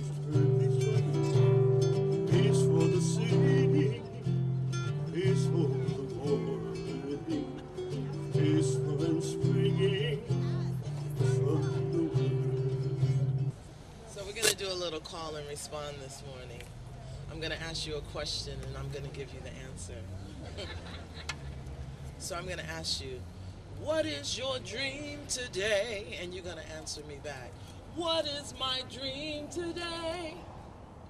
Peace for the sea, peace for the morning, peaceful and springing from the world. So we're going to do a little call and respond this morning. I'm going to ask you a question and I'm going to give you the answer. So I'm going to ask you, what is your dream today? And you're going to answer me back. What is my dream today?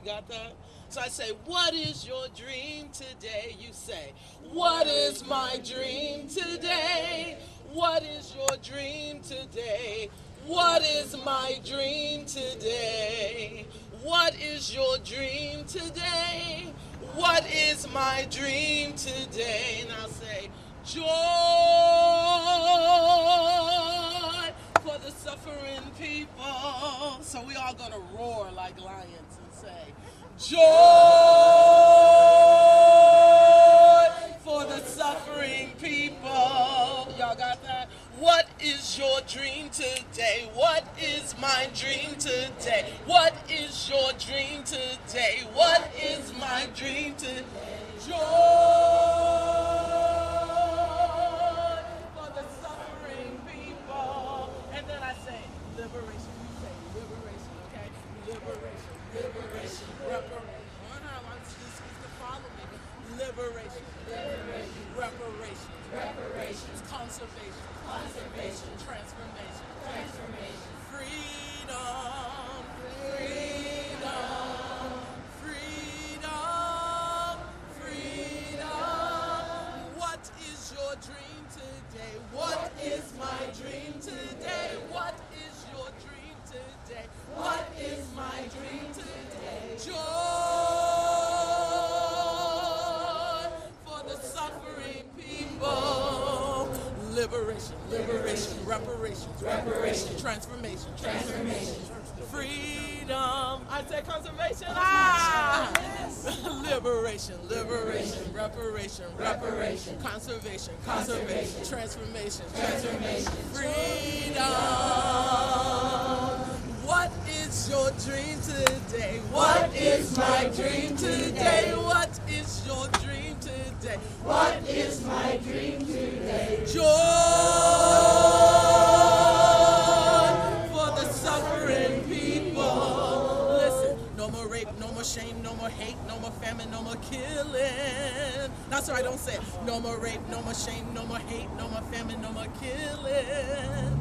You got that? So I say, what is your dream today? You say, what is my dream today? What is your dream today? What is my dream today? What is your dream today? What is my dream today? And I'll say, joy for the suffering people. So we all gonna roar like lions and say, joy for the suffering people. Y'all got that? What is your dream today? What is my dream today? What is your dream today? What is my dream today? Joy for the suffering people. And then I say, liberation. You say liberation, okay? Liberation, liberation, reparation. I want you to follow me. Liberation, liberation, reparations, reparations, conservation, conservation, transformation, transformation, freedom, freedom, freedom, freedom. What is your dream today? What is my dream today? What is your dream today? What is my dream today? Joy for the suffering people. Liberation, liberation, reparations, reparation, transformation, transformation, freedom. I said conservation. Liberation, liberation, reparation, reparation, conservation, conservation, transformation, transformation, freedom. What is your dream today? What is my dream today? What is your dream today? What is my dream today? Joy for the suffering people. Listen, no more rape, no more shame, no more hate, no more famine, no more killing. That's right, don't say it. No more rape, no more shame, no more hate, no more famine, no more killing.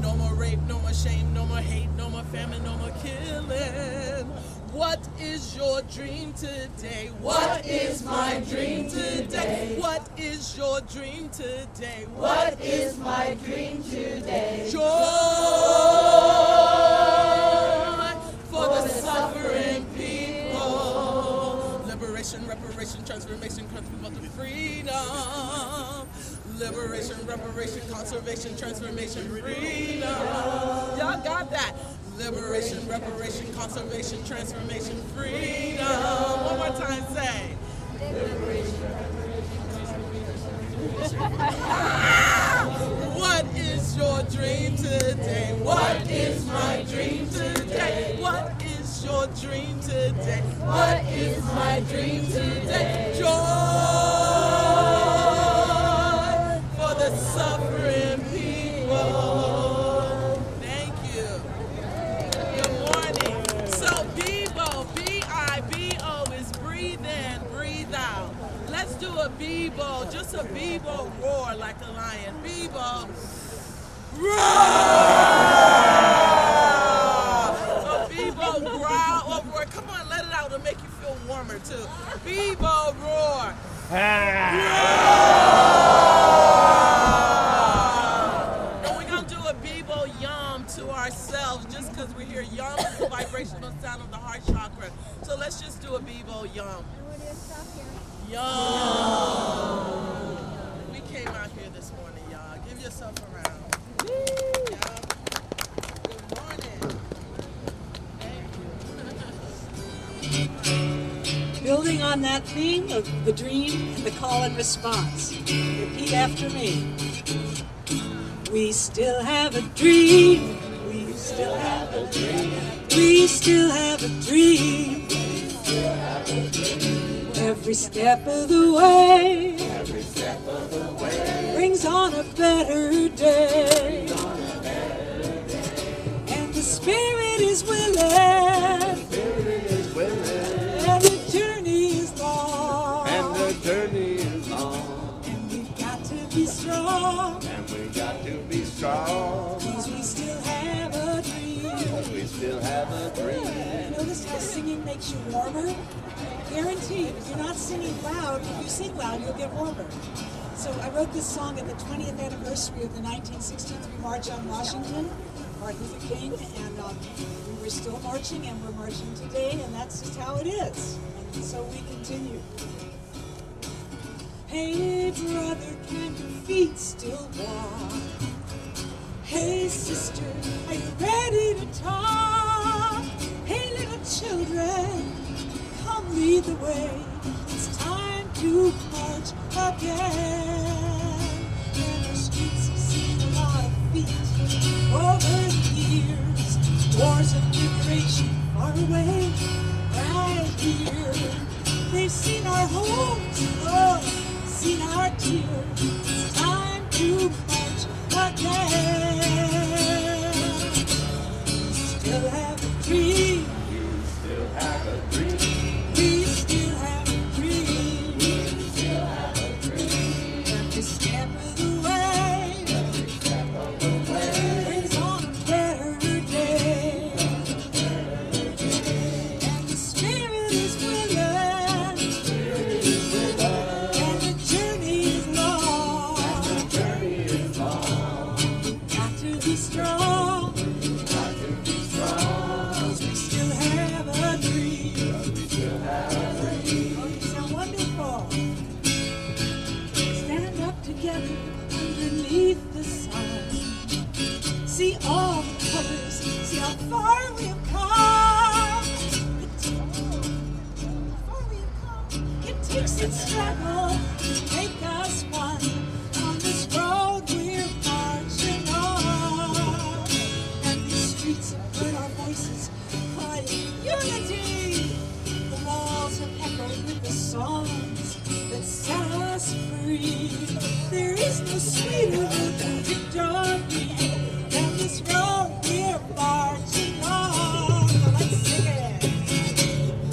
No more rape, no more shame, no more hate, no more famine, no more killing. What is your dream today? What is my dream today? What is your dream today? What is my dream today? Joy for the suffering people. Liberation, reparation, transformation, contribution, freedom. Liberation, reparation, conservation, transformation, freedom. Y'all got that? Liberation, reparation, conservation, transformation, freedom. One more time, say. Liberation, what is your dream today? What is my dream today? What is your dream today? What is my dream today? Joy for the suffering people. Thank you. Good morning. So Bebo, B-I-B-O is breathe in, breathe out. Let's do a Bebo, just a Bebo roar like a lion. Bebo, roar! So Bebo growl or roar. Come on, let it out. It'll make you feel warmer too. Bebo roar. And we're going to do a Bebo yum to ourselves just because we hear yum is the vibrational sound of the heart chakra. So let's just do a Bebo yum. Yum. We came out here this morning, y'all. Give yourself a round. Yeah. Good morning. Thank you. Building on that theme of the dream and the call and response, repeat after me. We still have a dream. We still have a dream. We still have a dream. Every step of the way, brings on a better day. And the spirit is willing, and the journey is long. And we've got to be strong. Cause we still have a dream. Notice how singing makes you warmer? Guaranteed, if you're not singing loud, if you sing loud, you'll get warmer. So I wrote this song at the 20th anniversary of the 1963 March on Washington, Martin Luther King, and we were still marching, and we're marching today, and that's just how it is. And so we continue. Hey brother, can your feet still walk? Hey sister, are you ready to talk? Hey little children, come lead the way. It's time to march again. And our streets have seen a lot of feet over the years. Wars of liberation far away, right here. They've seen our homes, oh, seen our tears. It's time to march again. We still have a dream. We still have a dream. Every step of the way, brings on a better day. And the spirit is willing, and the journey is long. Got to be strong, cause we still have a dream. Oh, you sound wonderful. Stand up together underneath the sun. See all the colors, see how far we have come. It takes its struggle to make us one. On this road we're marching on. And these streets have heard our voices crying unity. The walls have echoed with the songs that set us free. There is no sweeter than victory. And this road we're marching on. So let's sing it.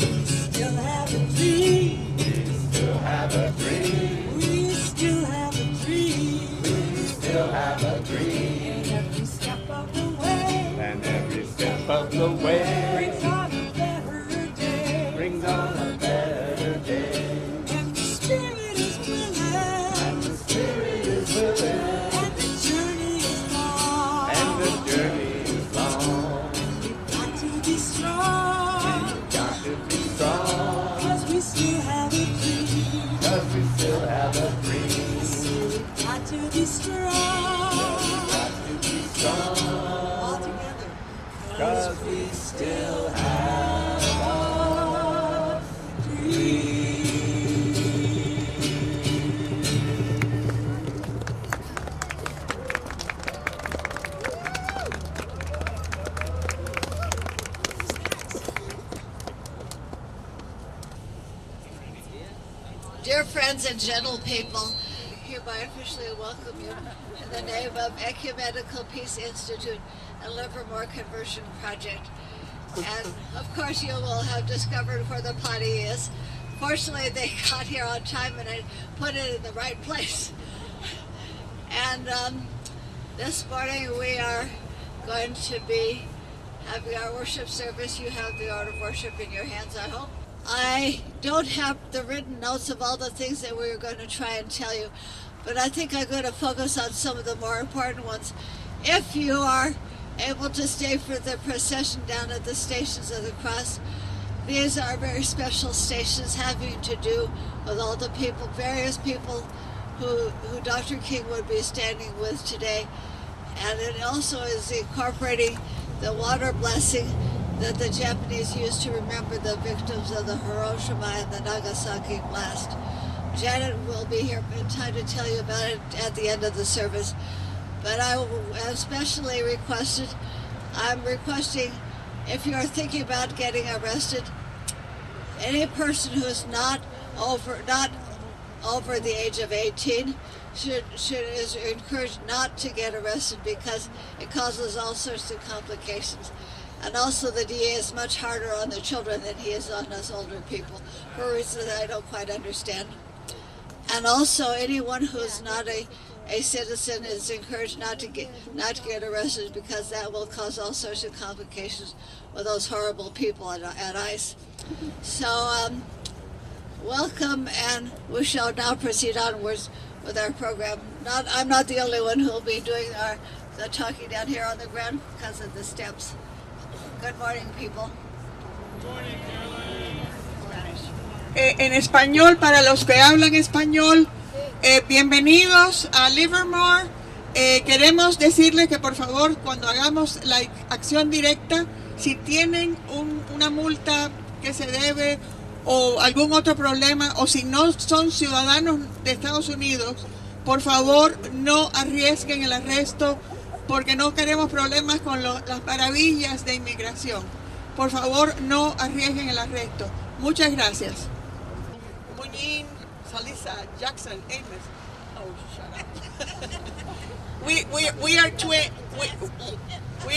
We still have a dream. We still have a dream. And every step of the way, brings on a better day. And the spirit is willing, and the journey is long. And we've got to be strong, cause we still have a dream. We've got to be strong, all together, cause we still have a dream. Dear friends and gentle people, hereby officially welcome you in the name of Ecumenical Peace Institute and Livermore Conversion Project. And of course you will have discovered where the potty is. Fortunately they got here on time and I put it in the right place. And this morning we are going to be having our worship service. You have the order of worship in your hands, I hope. I don't have the written notes of all the things that we're going to try and tell you, but I think I'm going to focus on some of the more important ones. If you are able to stay for the procession down at the Stations of the Cross, these are very special stations having to do with all the people, various people who Dr. King would be standing with today. And it also is incorporating the water blessing that the Japanese used to remember the victims of the Hiroshima and the Nagasaki blast. Janet will be here in time to tell you about it at the end of the service. But I especially requested I'm requesting, if you're thinking about getting arrested, any person who is not over the age of 18 is encouraged not to get arrested because it causes all sorts of complications. And also the DA is much harder on the children than he is on us older people, for reasons that I don't quite understand. And also anyone who's not a citizen is encouraged not to get arrested because that will cause all sorts of complications with those horrible people at ICE. So welcome, and we shall now proceed onwards with our program. I'm not the only one who will be doing the talking down here on the ground because of the steps. Good morning, people. Good morning, Caroline. En español, para los que hablan español, bienvenidos a Livermore. Queremos decirles que por favor, cuando hagamos la acción directa, si tienen una multa que se debe o algún otro problema, o si no son ciudadanos de Estados Unidos, por favor no arriesguen el arresto, porque no queremos problemas con las maravillas de inmigración. Por favor, no arriesguen el arresto. Muchas gracias. Muñín, Salisa, Jackson, Amos. Oh, shut up. we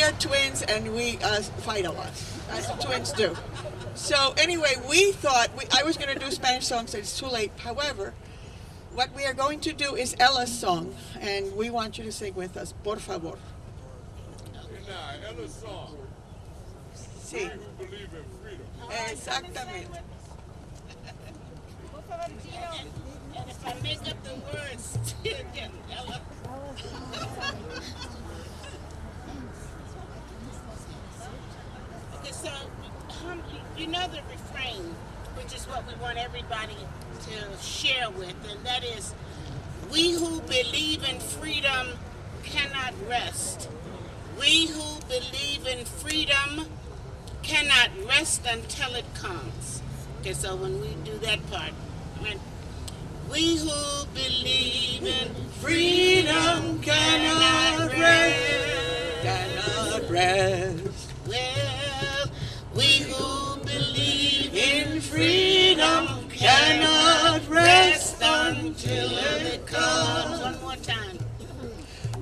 are twins, and we fight a lot, as twins do. So anyway, we thought I was going to do Spanish songs, and it's too late. However, what we are going to do is Ella's song, and we want you to sing with us, por favor. Ella's song. Sí. We believe in freedom. Exactamente. And if I make up the words, Ella. Okay, so you know the refrain, which is what we want everybody to share with, and that is, we who believe in freedom cannot rest. We who believe in freedom cannot rest until it comes. Okay, so when we do that part, we who believe in freedom cannot rest. Cannot rest. Well, we who believe in freedom cannot rest until it comes. One more time.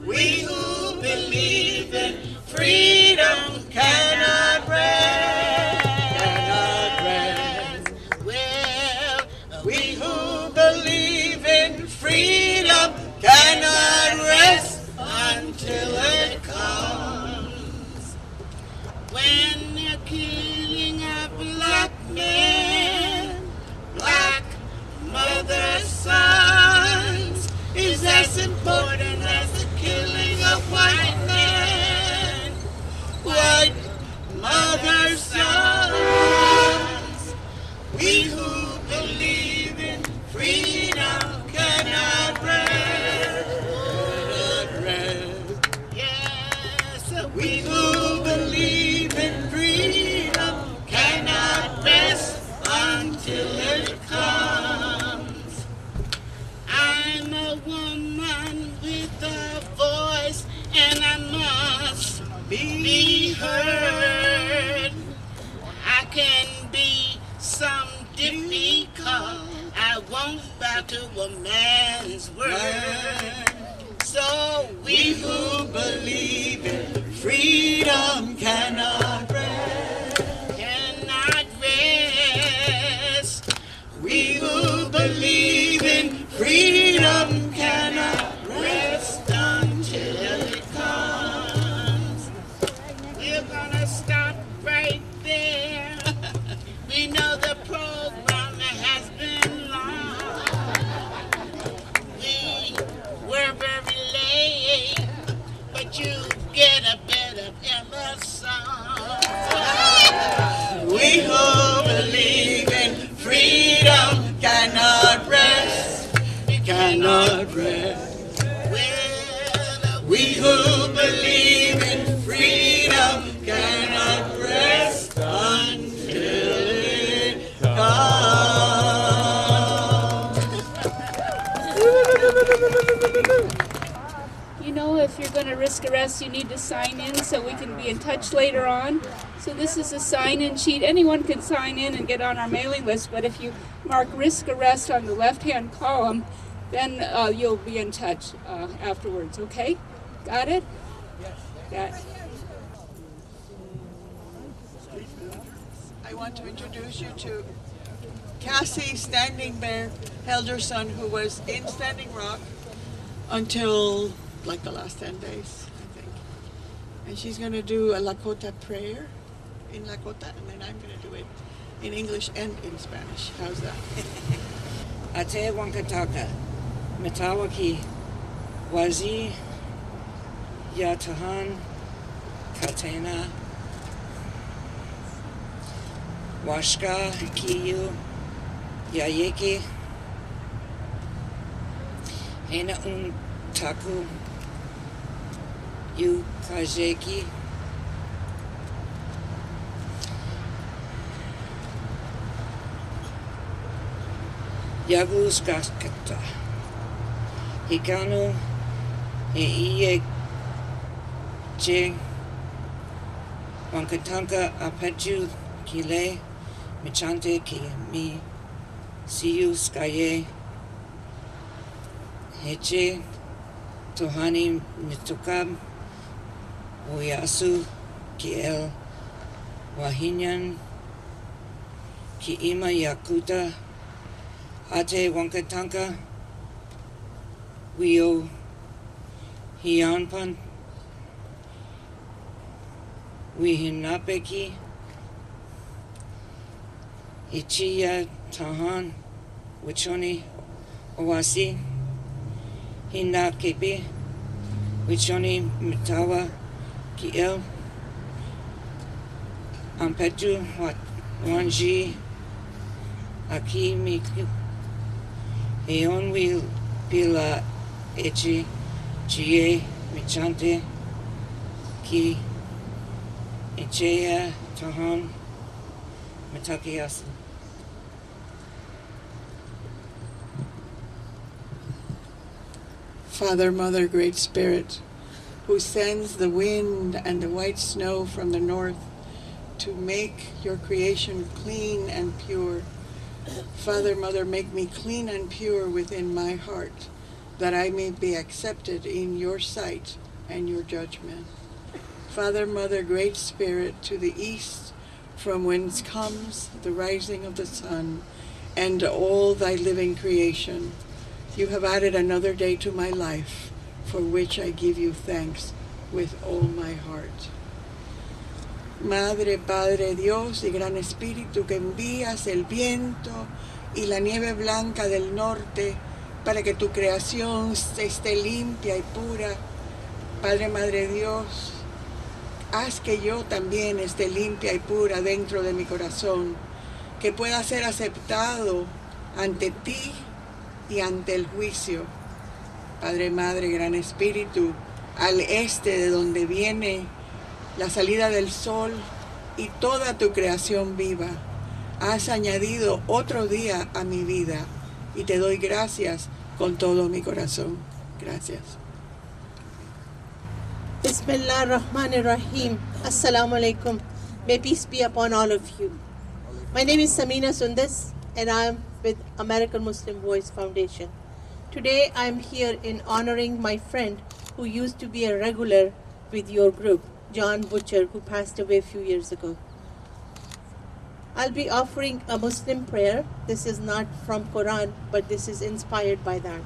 We who believe in freedom cannot rest. Cannot rest. Well, We who believe in freedom cannot rest until it comes. When they're killing our black men, black mother sons, is as important as the killing of white men. White mother sons, we who believe in freedom cannot rest. Cannot rest. Yes, we who believe in freedom cannot rest until it comes. I'm a woman with a voice, and I must be heard. I can be some difficult, I won't bow to a man's word. So we who Believe in freedom cannot rest. cannot rest. We who believe in freedom cannot rest. Rest until it comes. We're gonna stop right there. We know the program has been long. We were very late, but you get a bit of Emma's song. We who believe in freedom cannot rest. Cannot rest. Well, We who believe in freedom cannot rest until it comes. You know, if if you're going to risk arrest, you need to sign in so we can be in touch later on. So this is a sign-in sheet. Anyone can sign in and get on our mailing list, but if you mark risk arrest on the left-hand column, then you'll be in touch afterwards, okay? Got it? Got it. I want to introduce you to Cassie Standing Bear Helderson, who was in Standing Rock until like the last 10 days, I think. And she's going to do a Lakota prayer in Lakota, and then I'm going to do it in English and in Spanish. How's that? Ate Wankataka, Metawaki, Wazi, Yatahan, Katena, Washka, Kiyu, Yayeki, Hena Taku, Yu Kajeki, Yagus Gaskata, Hikanu, Iye Je, Wankatanka Apeju Kile, Michante Ki Mi, Siyu Skaye, Heche, Tohani Mitukab, Uyasu Kiel, Wahinyan, Kiima Yakuta, Ate Wankatanka, Wio Hianpan, Wihinapeki, Ichiya Tahan, Wichoni Owasi, Hina Kepi, Wichoni Mitawa Kiel, Ampetu Wanji, Aki Miku, Eonwi Pila Echi, Chie Michante, Ki, Ichea Tahan, Mitakias. Father, Mother, Great Spirit, who sends the wind and the white snow from the north to make your creation clean and pure. Father, Mother, make me clean and pure within my heart, that I may be accepted in your sight and your judgment. Father, Mother, Great Spirit, to the east, from whence comes the rising of the sun, and all thy living creation, you have added another day to my life, for which I give you thanks with all my heart. Madre, Padre, Dios y Gran Espíritu, que envías el viento y la nieve blanca del norte para que tu creación esté limpia y pura. Padre, Madre, Dios, haz que yo también esté limpia y pura dentro de mi corazón, que pueda ser aceptado ante ti y ante el juicio. Padre, Madre, Gran Espíritu, al este de donde viene la salida del sol y toda tu creación viva, has añadido otro día a mi vida y te doy gracias con todo mi corazón. Gracias. Bismillah ar-Rahman ar-Rahim. Assalamu alaikum. May peace be upon all of you. My name is Samina Sundas and I am with American Muslim Voice Foundation. Today I am here in honoring my friend who used to be a regular with your group, John Butcher, who passed away a few years ago. I'll be offering a Muslim prayer. This is not from Quran, but this is inspired by that.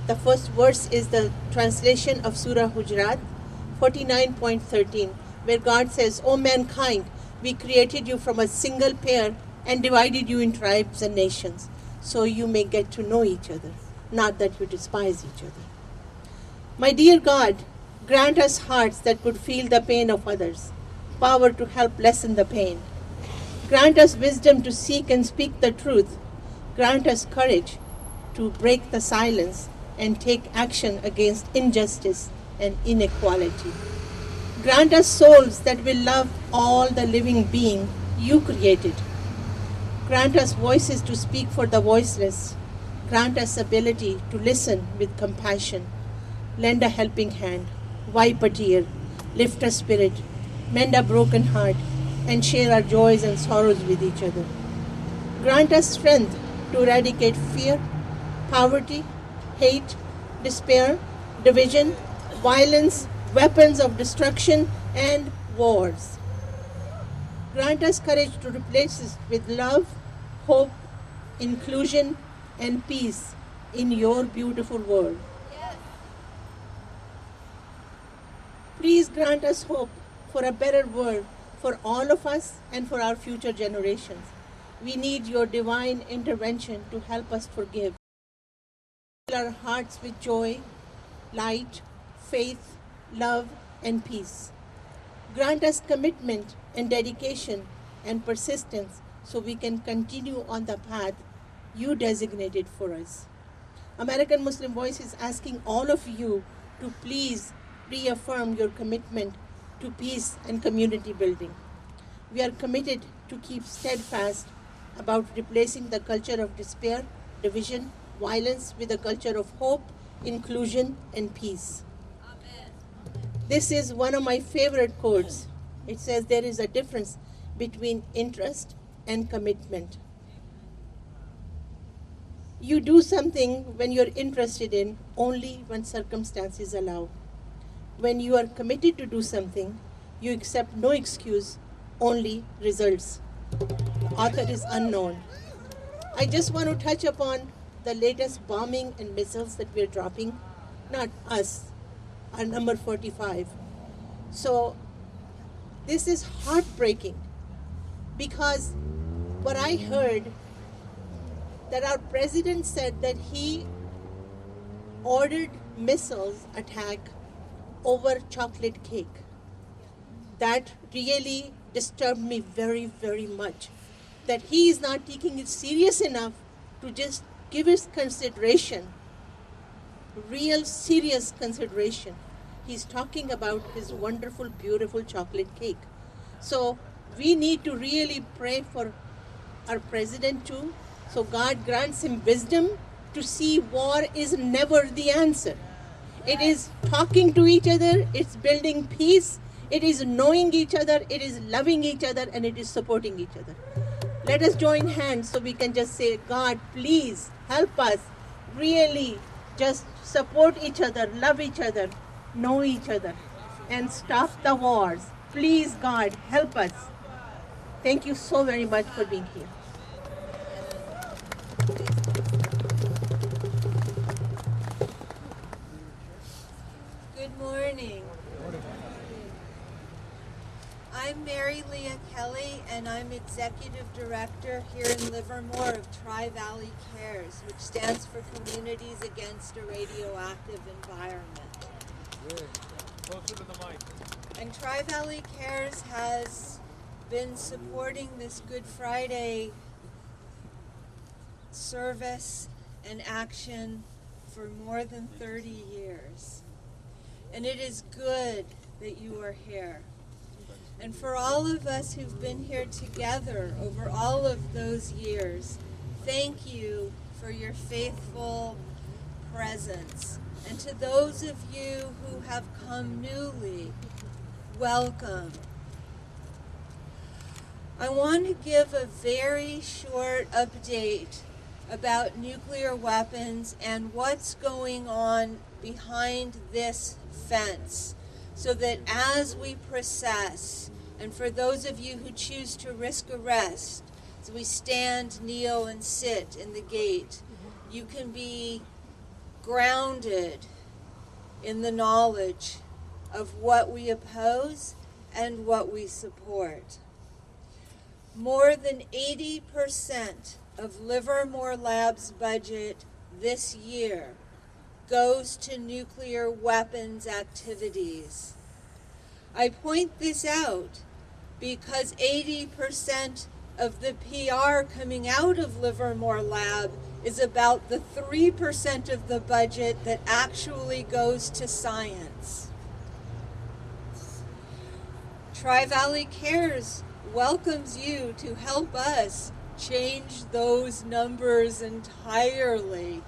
The first verse is the translation of Surah Hujurat 49.13, where God says, O mankind, we created you from a single pair and divided you in tribes and nations, so you may get to know each other, not that you despise each other. My dear God, grant us hearts that could feel the pain of others, power to help lessen the pain. Grant us wisdom to seek and speak the truth. Grant us courage to break the silence and take action against injustice and inequality. Grant us souls that will love all the living being you created. Grant us voices to speak for the voiceless. Grant us ability to listen with compassion. lend a helping hand, wipe a tear, lift a spirit, mend a broken heart, and share our joys and sorrows with each other. Grant us strength to eradicate fear, poverty, hate, despair, division, violence, weapons of destruction, and wars. Grant us courage to replace it with love, hope, inclusion, and peace in your beautiful world. Please grant us hope for a better world for all of us and for our future generations. We need your divine intervention to help us forgive. Fill our hearts with joy, light, faith, love, and peace. Grant us commitment and dedication and persistence so we can continue on the path you designated for us. American Muslim Voice is asking all of you to please reaffirm your commitment to peace and community building. We are committed to keep steadfast about replacing the culture of despair, division, violence with a culture of hope, inclusion, and peace. Amen. This is one of my favorite quotes. It says there is a difference between interest and commitment. You do something when you're interested in only when circumstances allow. When you are committed to do something, you accept no excuse, only results. The author is unknown. I just want to touch upon the latest bombing and missiles that we're dropping. Not us, our number 45. So this is heartbreaking because what I heard that our president said that he ordered missiles attack over chocolate cake. That really disturbed me very, very much. That he is not taking it serious enough to just give us consideration, real serious consideration. He's talking about his wonderful, beautiful chocolate cake. So we need to really pray for our president too, so God grants him wisdom to see war is never the answer. It is talking to each other, it's building peace, it is knowing each other, it is loving each other, and it is supporting each other. Let us join hands so we can just say, God, please help us really just support each other, love each other, know each other, and stop the wars. Please, God, help us. Thank you so very much for being here. Good morning. I'm Mary Leah Kelly, and I'm Executive Director here in Livermore of Tri-Valley Cares, which stands for Communities Against a Radioactive Environment. Good. Closer to the mic. And Tri-Valley Cares has been supporting this Good Friday service and action for more than 30 years. And it is good that you are here. And for all of us who've been here together over all of those years, thank you for your faithful presence. And to those of you who have come newly, welcome. I want to give a very short update about nuclear weapons and what's going on behind this fence, so that as we process, and for those of you who choose to risk arrest, as we stand, kneel, and sit in the gate, you can be grounded in the knowledge of what we oppose and what we support. More than 80% of Livermore Lab's budget this year goes to nuclear weapons activities. I point this out because 80% of the PR coming out of Livermore Lab is about the 3% of the budget that actually goes to science. Tri-Valley Cares welcomes you to help us change those numbers entirely.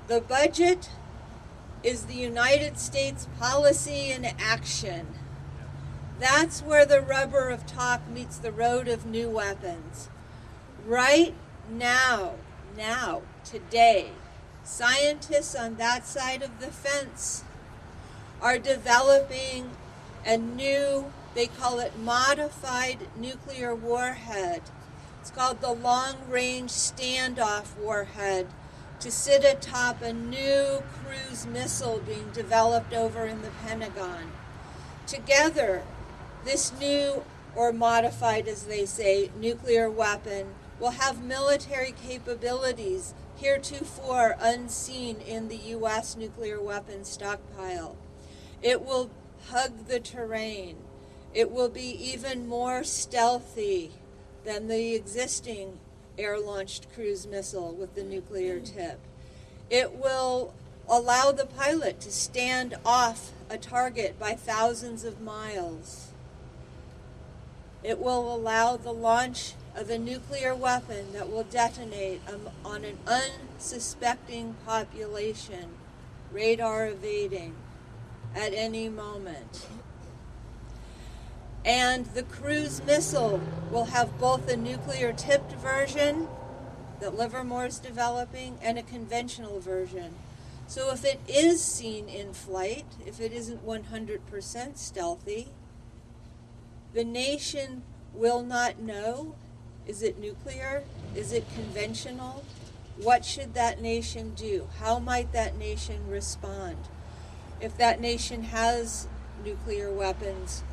The budget is the United States policy in action. That's where the rubber of talk meets the road of new weapons. Right now, today, scientists on that side of the fence are developing a new, they call it modified nuclear warhead. It's called the long-range standoff warhead, to sit atop a new cruise missile being developed over in the Pentagon. Together, this new, or modified as they say, nuclear weapon will have military capabilities heretofore unseen in the U.S. nuclear weapons stockpile. It will hug the terrain. It will be even more stealthy than the existing air-launched cruise missile with the nuclear tip. It will allow the pilot to stand off a target by thousands of miles. It will allow the launch of a nuclear weapon that will detonate on an unsuspecting population, radar evading, at any moment. And the cruise missile will have both a nuclear-tipped version that Livermore is developing and a conventional version. So if it is seen in flight, if it isn't 100% stealthy, the nation will not know, is it nuclear? Is it conventional? What should that nation do? How might that nation respond? If that nation has nuclear weapons,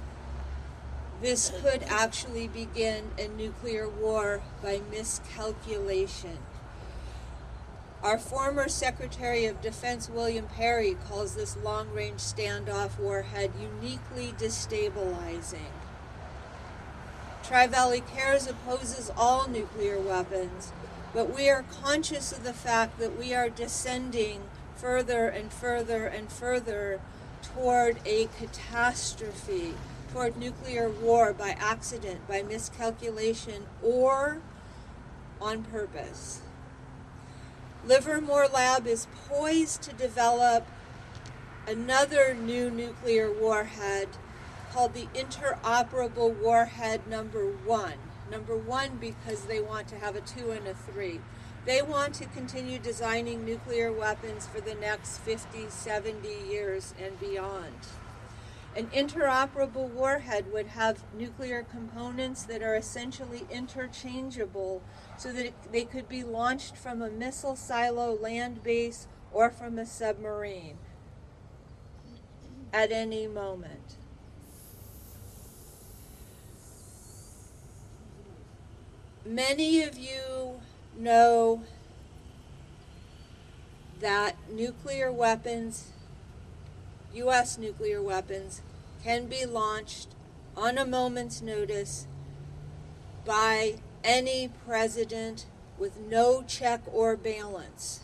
this could actually begin a nuclear war by miscalculation. Our former Secretary of Defense, William Perry, calls this long-range standoff warhead uniquely destabilizing. Tri-Valley Cares opposes all nuclear weapons, but we are conscious of the fact that we are descending further and further and further toward a catastrophe, toward nuclear war by accident, by miscalculation, or on purpose. Livermore Lab is poised to develop another new nuclear warhead called the Interoperable Warhead Number 1. Number 1 because they want to have a 2 and a 3. They want to continue designing nuclear weapons for the next 50, 70 years and beyond. An interoperable warhead would have nuclear components that are essentially interchangeable so that they could be launched from a missile silo land base or from a submarine at any moment. Many of you know that nuclear weapons, U.S. nuclear weapons, can be launched on a moment's notice by any president with no check or balance,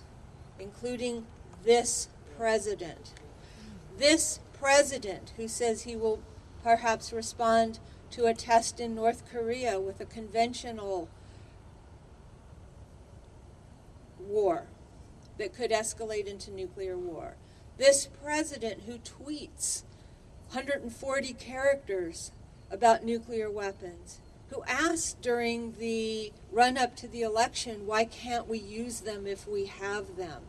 including this president. This president who says he will perhaps respond to a test in North Korea with a conventional war that could escalate into nuclear war. This president who tweets 140 characters about nuclear weapons, who asked during the run-up to the election, why can't we use them if we have them?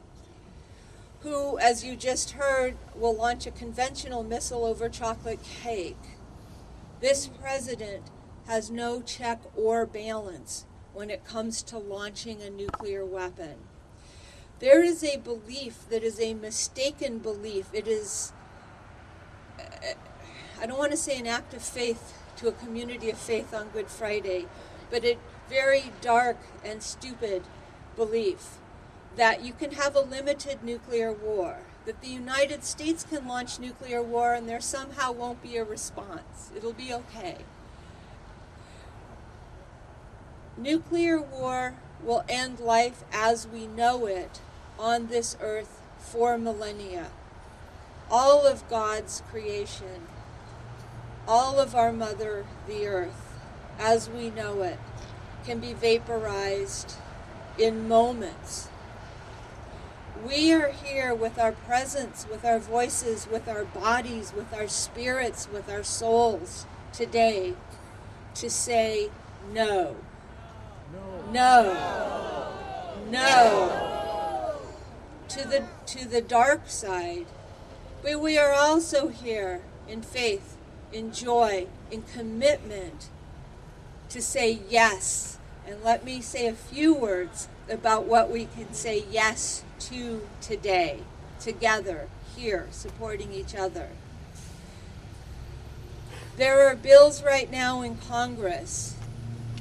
Who, as you just heard, will launch a conventional missile over chocolate cake. This president has no check or balance when it comes to launching a nuclear weapon. There is a belief that is a mistaken belief. It is, I don't want to say an act of faith to a community of faith on Good Friday, but a very dark and stupid belief that you can have a limited nuclear war, that the United States can launch nuclear war and there somehow won't be a response. It'll be okay. Nuclear war will end life as we know it on this earth for millennia. All of God's creation, all of our mother, the earth, as we know it, can be vaporized in moments. We are here with our presence, with our voices, with our bodies, with our spirits, with our souls today to say no. No. No. To the dark side. But we are also here in faith, in joy, in commitment to say yes. And let me say a few words about what we can say yes to today, together, here, supporting each other. There are bills right now in Congress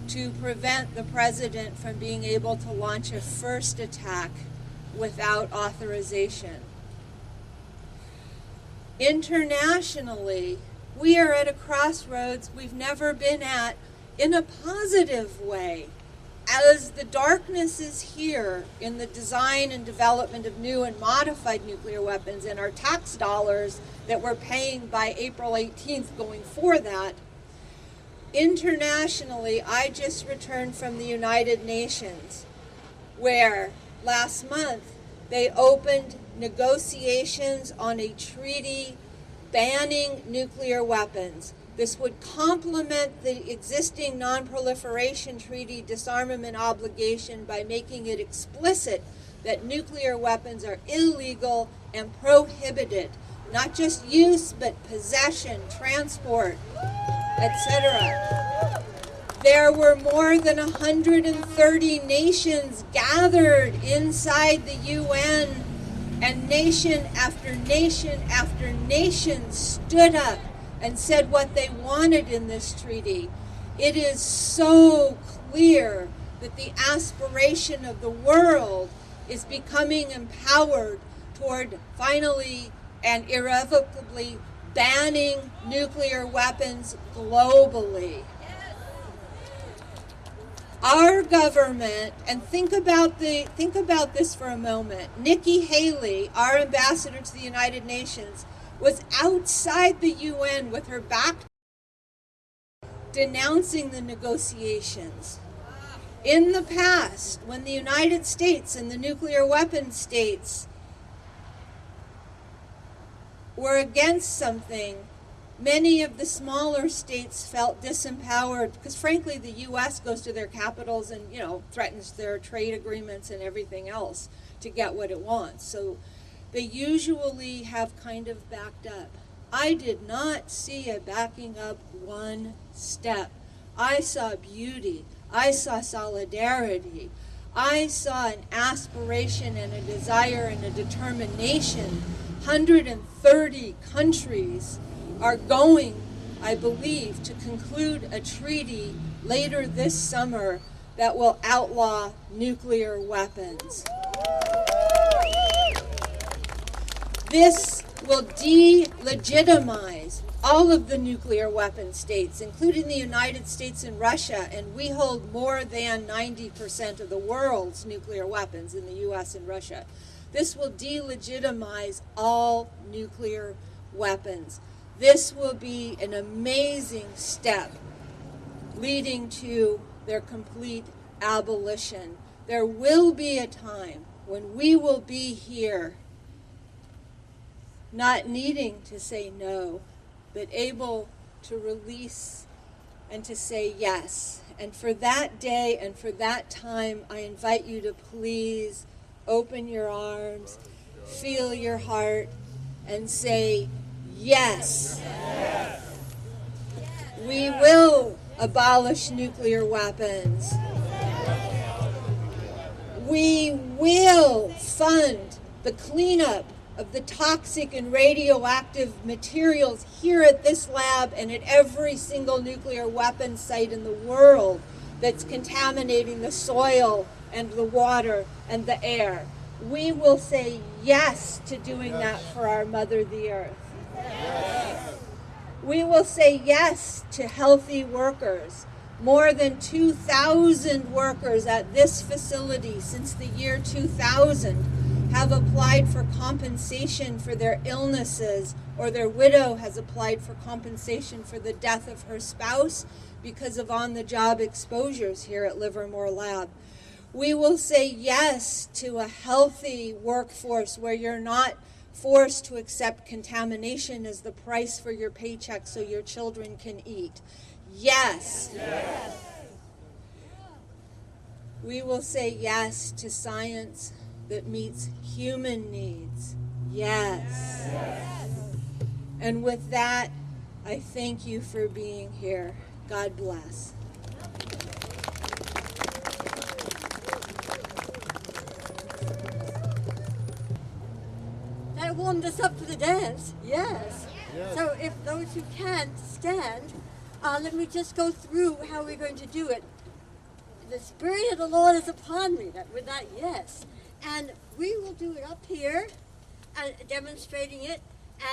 to prevent the president from being able to launch a first attack without authorization. Internationally, we are at a crossroads we've never been at in a positive way. As the darkness is here in the design and development of new and modified nuclear weapons and our tax dollars that we're paying by April 18th going for that, internationally, I just returned from the United Nations, where last month they opened negotiations on a treaty banning nuclear weapons. This would complement the existing non-proliferation treaty disarmament obligation by making it explicit that nuclear weapons are illegal and prohibited. Not just use, but possession, transport, etc. There were more than 130 nations gathered inside the UN, and nation after nation after nation stood up and said what they wanted in this treaty. It is so clear that the aspiration of the world is becoming empowered toward finally and irrevocably banning nuclear weapons globally. Our government, and think about this for a moment. Nikki Haley, our ambassador to the United Nations, was outside the UN with her back denouncing the negotiations. In the past, when the United States and the nuclear weapon states were against something, many of the smaller states felt disempowered because, frankly, the U.S. goes to their capitals and, threatens their trade agreements and everything else to get what it wants. So they usually have kind of backed up. I did not see a backing up one step. I saw beauty. I saw solidarity. I saw an aspiration and a desire and a determination. 130 countries are going, I believe, to conclude a treaty later this summer that will outlaw nuclear weapons. This will delegitimize all of the nuclear weapon states, including the United States and Russia, and we hold more than 90% of the world's nuclear weapons in the U.S. and Russia. This will delegitimize all nuclear weapons. This will be an amazing step leading to their complete abolition. There will be a time when we will be here not needing to say no, but able to release and to say yes. And for that day and for that time, I invite you to please open your arms, feel your heart, and say yes. Yes. We will abolish nuclear weapons. We will fund the cleanup of the toxic and radioactive materials here at this lab and at every single nuclear weapon site in the world that's contaminating the soil and the water and the air. We will say yes to doing that for our mother, the earth. Yes. We will say yes to healthy workers. More than 2,000 workers at this facility since the year 2000 have applied for compensation for their illnesses, or their widow has applied for compensation for the death of her spouse because of on-the-job exposures here at Livermore Lab. We will say yes to a healthy workforce where you're not forced to accept contamination as the price for your paycheck so your children can eat. Yes. Yes. We will say yes to science that meets human needs. Yes. Yes. And with that, I thank you for being here. God bless. That warmed us up for the dance. Yes. So if those who can't stand, let me just go through how we're going to do it. The Spirit of the Lord is upon me. With that, yes. And we will do it up here, demonstrating it,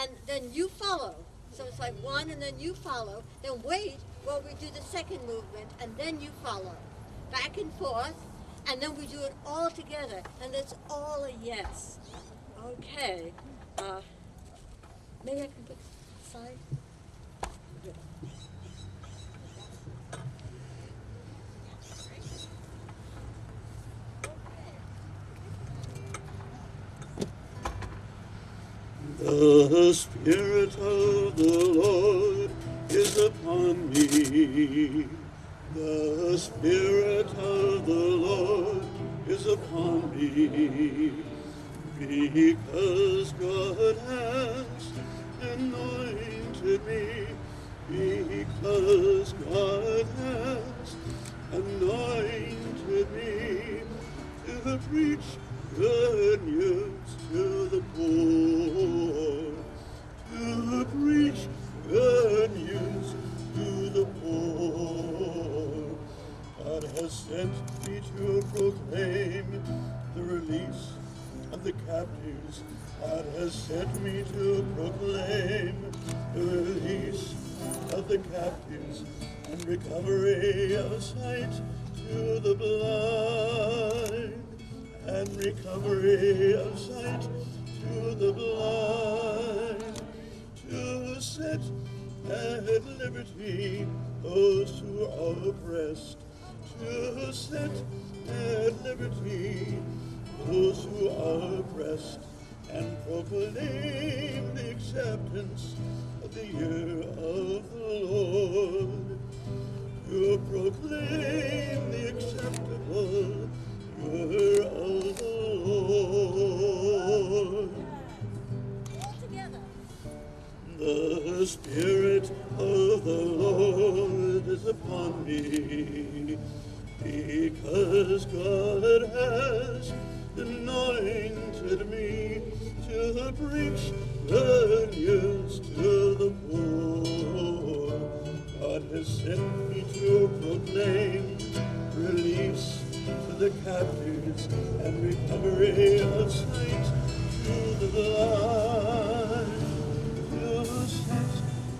and then you follow. So it's like one, and then you follow. Then wait while we do the second movement, and then you follow. Back and forth, and then we do it all together, and it's all a yes. Okay. Maybe I can put aside. The Spirit of the Lord is upon me. The Spirit of the Lord is upon me. Because God has anointed me. Because God has anointed me to preach good news to the poor, to preach good news to the poor. God has sent me to proclaim the release of the captives. God has sent me to proclaim the release of the captives and recovery of sight to the blind. And recovery of sight to the blind, to set at liberty those who are oppressed, to set at liberty those who are oppressed, and proclaim the acceptance of the year of the Lord, to proclaim the acceptable year of the Lord. All together. The Spirit of the Lord is upon me, because God has anointed me to preach good news to the poor. God has sent me to proclaim release to the captives and recovery of sight to the blind, to set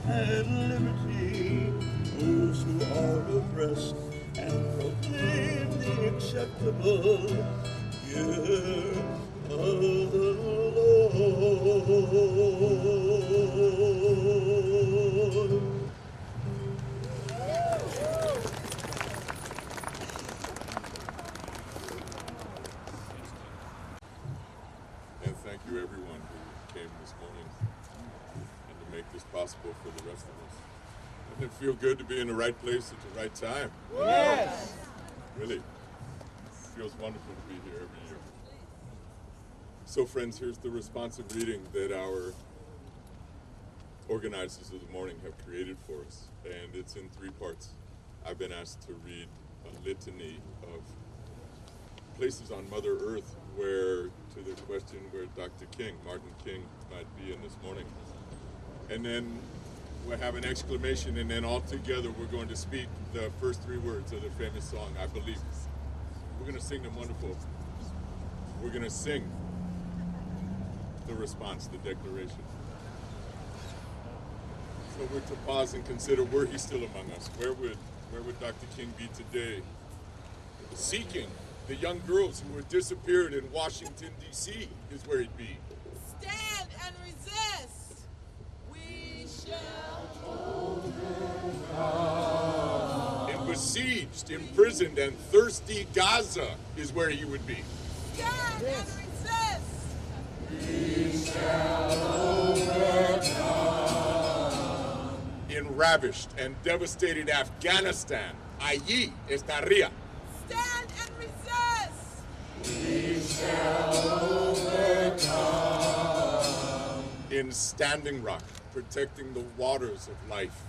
at liberty those who are oppressed, and proclaim the acceptable year of the Lord. And thank you everyone who came this morning and to make this possible for the rest of us. Doesn't it feel good to be in the right place at the right time? Yes. Really. It feels wonderful to be here every year. So friends, here's the responsive reading that our organizers of the morning have created for us. And it's in 3 parts. I've been asked to read a litany of places on Mother Earth where, to the question where Dr. King, Martin King, might be in this morning. And then we'll have an exclamation, and then all together we're going to speak the first 3 words of the famous song, I Believe. We're going to sing them wonderful. We're going to sing the response, the declaration. So we're to pause and consider, were he still among us? Where would Dr. King be today? Seeking the young girls who were disappeared in Washington, D.C. is where he'd be. Stand and resist. We shall And was besieged, imprisoned, and thirsty Gaza is where he would be. Stand and resist. We shall overcome. In ravished and devastated Afghanistan, allí estaría. Stand and resist. We shall overcome. In Standing Rock, protecting the waters of life.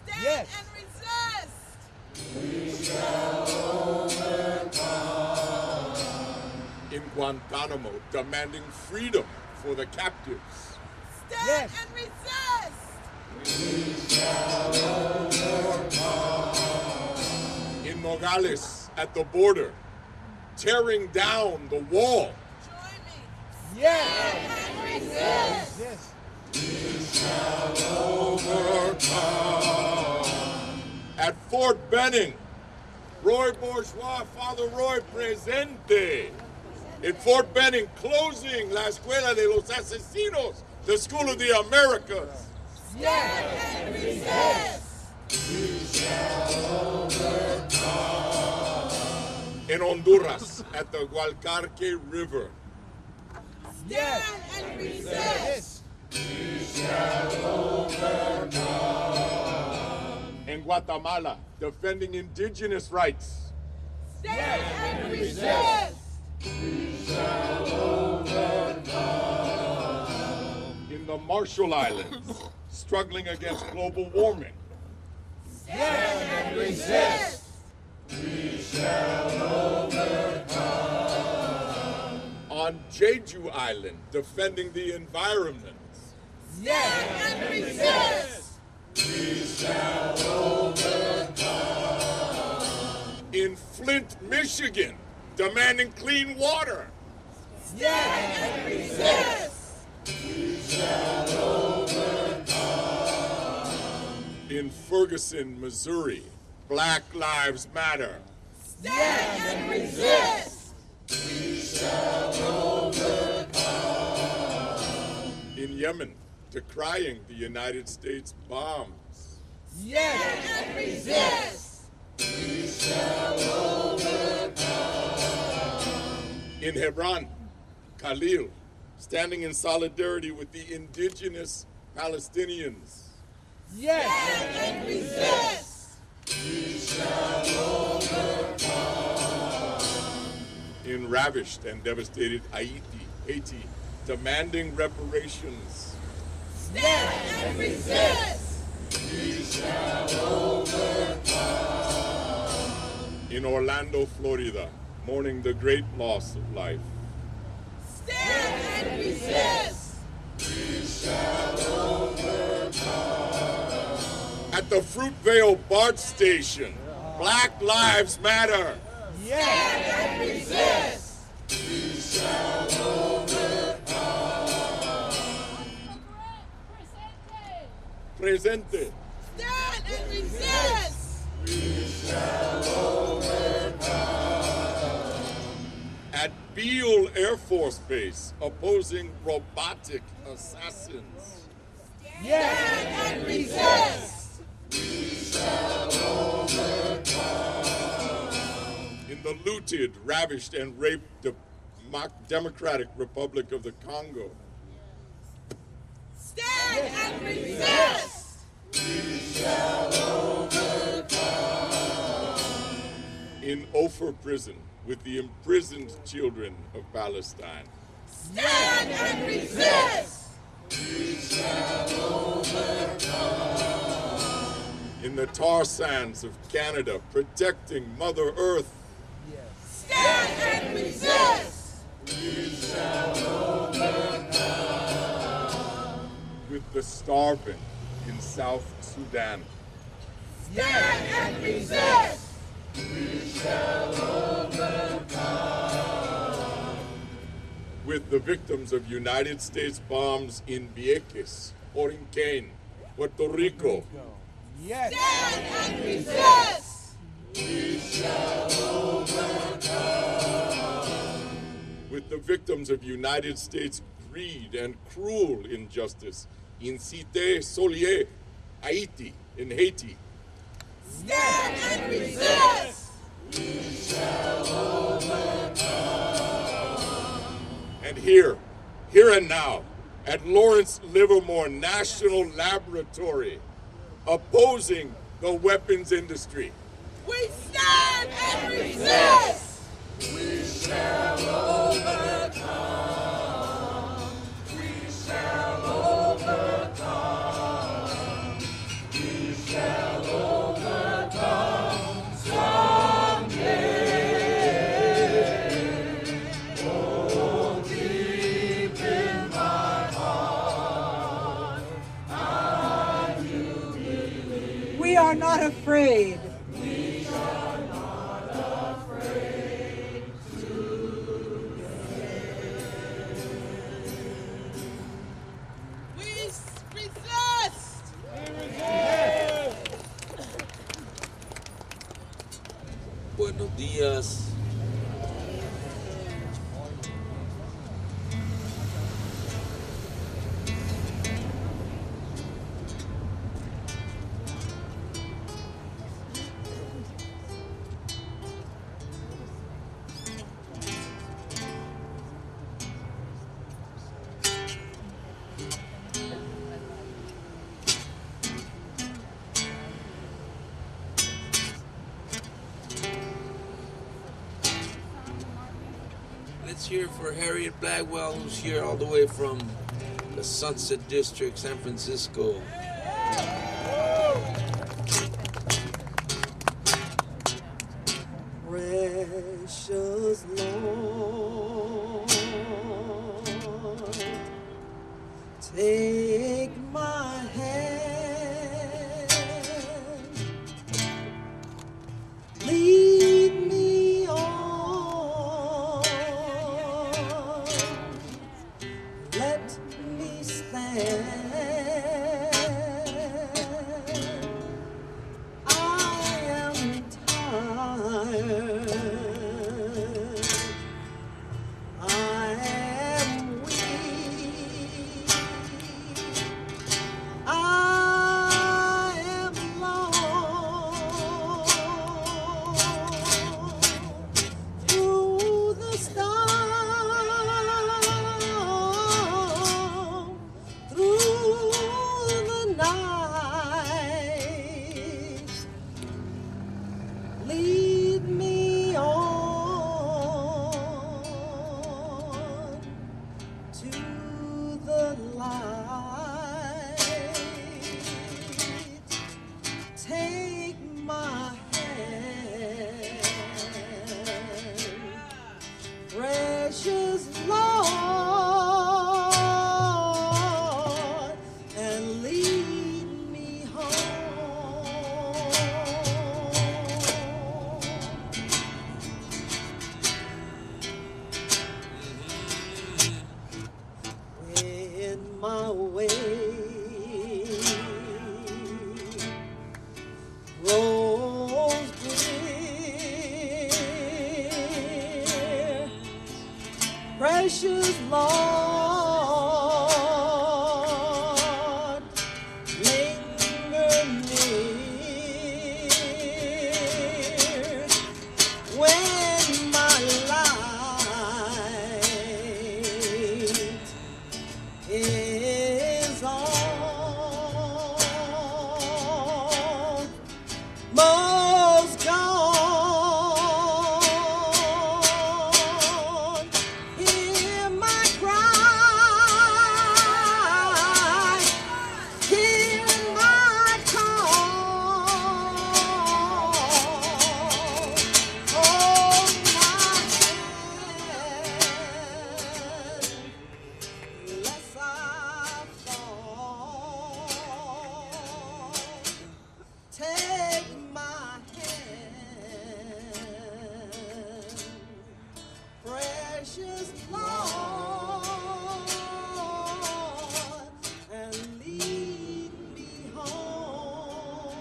Stand and resist. We shall overcome. In Guantanamo, demanding freedom for the captives. Stand and resist. We shall overcome. In Nogales, at the border, tearing down the wall. Join me. Yes. Stand and resist. Yes. We shall overcome. At Fort Benning, Roy Bourgeois, Father Roy presente. In Fort Benning, closing La Escuela de los Asesinos, the School of the Americas. Stand and resist. We shall overcome. In Honduras, at the Gualcarque River. Stand and resist. We shall overcome. In Guatemala, defending indigenous rights. Stand and resist. We shall overcome. In the Marshall Islands, struggling against global warming. Stand and resist. We shall overcome. On Jeju Island, defending the environment. Stand and resist. We shall overcome. In Flint, Michigan, demanding clean water. Stand and resist. We shall overcome. In Ferguson, Missouri, Black Lives Matter. Stand and resist. We shall overcome. In Yemen, decrying the United States bombs. Stand and resist. We shall overcome. In Hebron, Khalil, standing in solidarity with the indigenous Palestinians. Yes. Stand and resist. We shall overcome. In ravished and devastated Haiti, demanding reparations. Stand and resist. We shall overcome. In Orlando, Florida, mourning the great loss of life. Stand and resist. We shall overcome. At the Fruitvale BART station, Black Lives Matter. Stand and resist. We shall overcome. Presente. Stand and resist. We shall overcome. At Beale Air Force Base, opposing robotic assassins. Stand and resist. We shall overcome. In the looted, ravished, and raped Democratic Republic of the Congo. Stand and resist. We shall overcome. In Ofer prison, with the imprisoned children of Palestine. Stand and resist. We shall overcome. In the tar sands of Canada, protecting Mother Earth. Stand and resist. We shall overcome. With the starving in South Sudan. Stand and resist. We shall overcome. With the victims of United States bombs in Vieques, Orinquen, Puerto Rico. Yes. Stand and resist. We shall overcome. With the victims of United States greed and cruel injustice in Cité Solier, Haiti, in Haiti. Stand and resist. And here and now, at Lawrence Livermore National Laboratory, opposing the weapons industry. We stand and resist. We shall overcome. We shall overcome. We shall overcome someday. Oh, deep in my heart, I do believe. We are not afraid. We are not afraid to We resist. Buenos días. Let's hear for Harriet Blackwell, who's here all the way from the Sunset District, San Francisco. Precious Lord, take my hand, lead me on, let me stand. I am tired, I am weak, I am lost through the storm, through the night. Lead me on to the light. Take my hand, precious Lord, and lead me home. When my way grows drear, precious Lord, linger near. When my light is almost gone, hear my cry, hear my call. Hold my hand, lest I fall. Take my hand, precious Lord, and lead me home.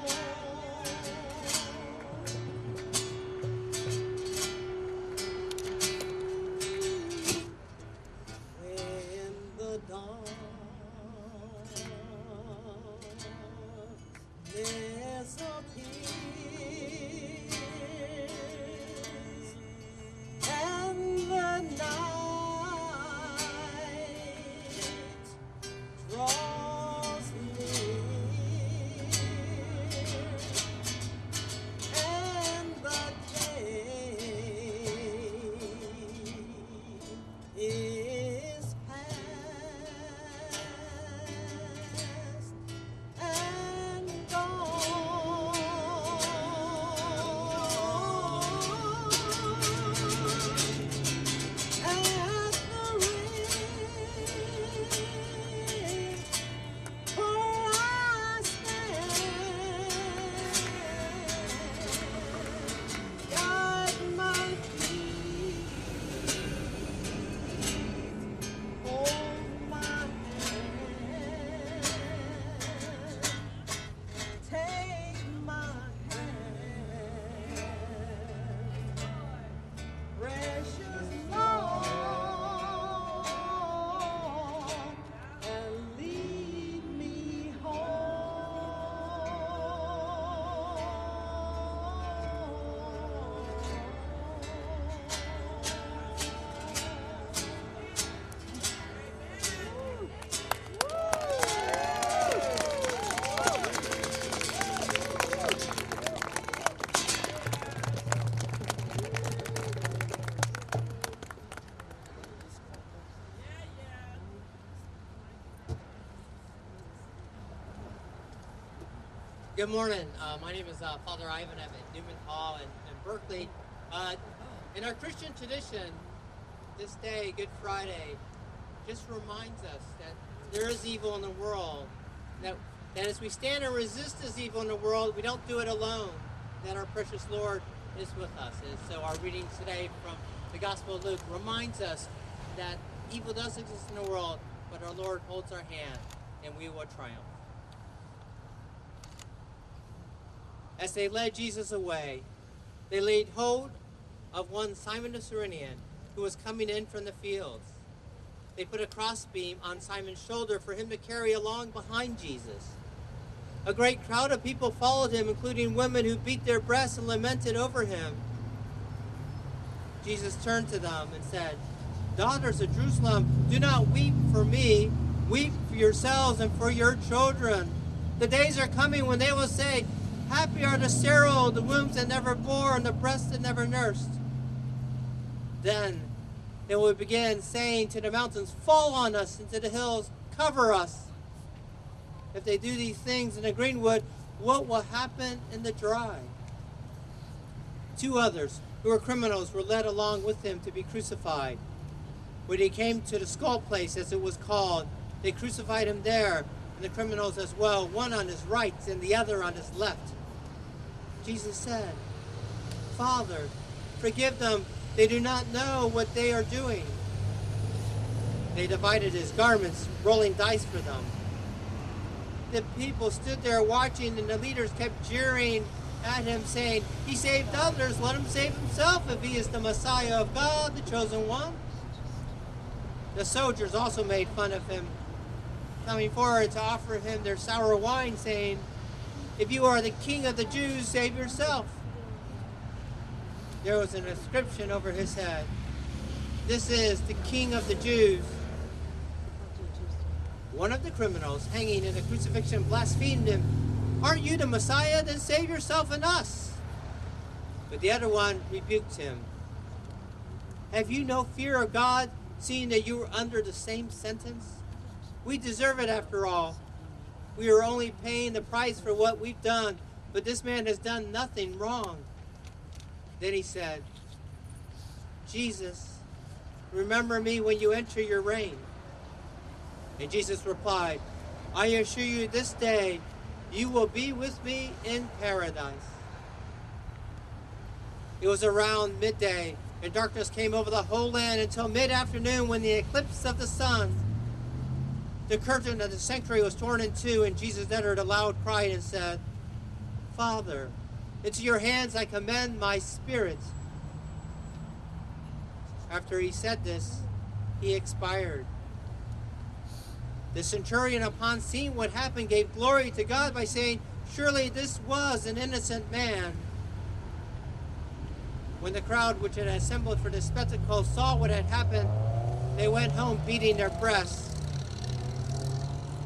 When the darkness as a kiss, and the night draws near, and the day is past and gone. As the rain, for I stand, guide my feet, hold my hand, take my hand, precious Lord, and lead me Good morning. My name is Father Ivan. I'm at Newman Hall in Berkeley. In our Christian tradition, this day, Good Friday, just reminds us that there is evil in the world, that as we stand and resist this evil in the world, we don't do it alone, that our precious Lord is with us. And so our reading today from the Gospel of Luke reminds us that evil does exist in the world, but our Lord holds our hand, and we will triumph. As they led Jesus away, they laid hold of one Simon the Cyrenian, who was coming in from the fields. They put a crossbeam on Simon's shoulder for him to carry along behind Jesus. A great crowd of people followed him, including women who beat their breasts and lamented over him. Jesus turned to them and said, "Daughters of Jerusalem, do not weep for me. Weep for yourselves and for your children. The days are coming when they will say, 'Happy are the sterile, the wombs that never bore, and the breasts that never nursed.' Then they will begin saying to the mountains, 'Fall on us,' and to the hills, 'Cover us.' If they do these things in the greenwood, what will happen in the dry?" 2 others, who were criminals, were led along with him to be crucified. When he came to the skull place, as it was called, they crucified him there, and the criminals as well, one on his right and the other on his left. Jesus said, "Father, forgive them. They do not know what they are doing." They divided his garments, rolling dice for them. The people stood there watching, and the leaders kept jeering at him, saying, "He saved others, let him save himself if he is the Messiah of God, the chosen one." The soldiers also made fun of him, coming forward to offer him their sour wine, saying, "If you are the king of the Jews, save yourself." There was an inscription over his head, "This is the King of the Jews." One of the criminals hanging in the crucifixion blasphemed him, "Aren't you the Messiah? Then save yourself and us." But the other one rebuked him. "Have you no fear of God, seeing that you are under the same sentence? We deserve it after all. We are only paying the price for what we've done, but this man has done nothing wrong." Then he said, "Jesus, remember me when you enter your reign." And Jesus replied, "I assure you, this day you will be with me in paradise." It was around midday, and darkness came over the whole land until mid-afternoon, when the eclipse of the sun. The curtain of the sanctuary was torn in two, and Jesus uttered a loud cry and said, "Father, into your hands I commend my spirit." After he said this, he expired. The centurion, upon seeing what happened, gave glory to God by saying, Surely this was an innocent man. When the crowd which had assembled for this spectacle saw what had happened, they went home beating their breasts.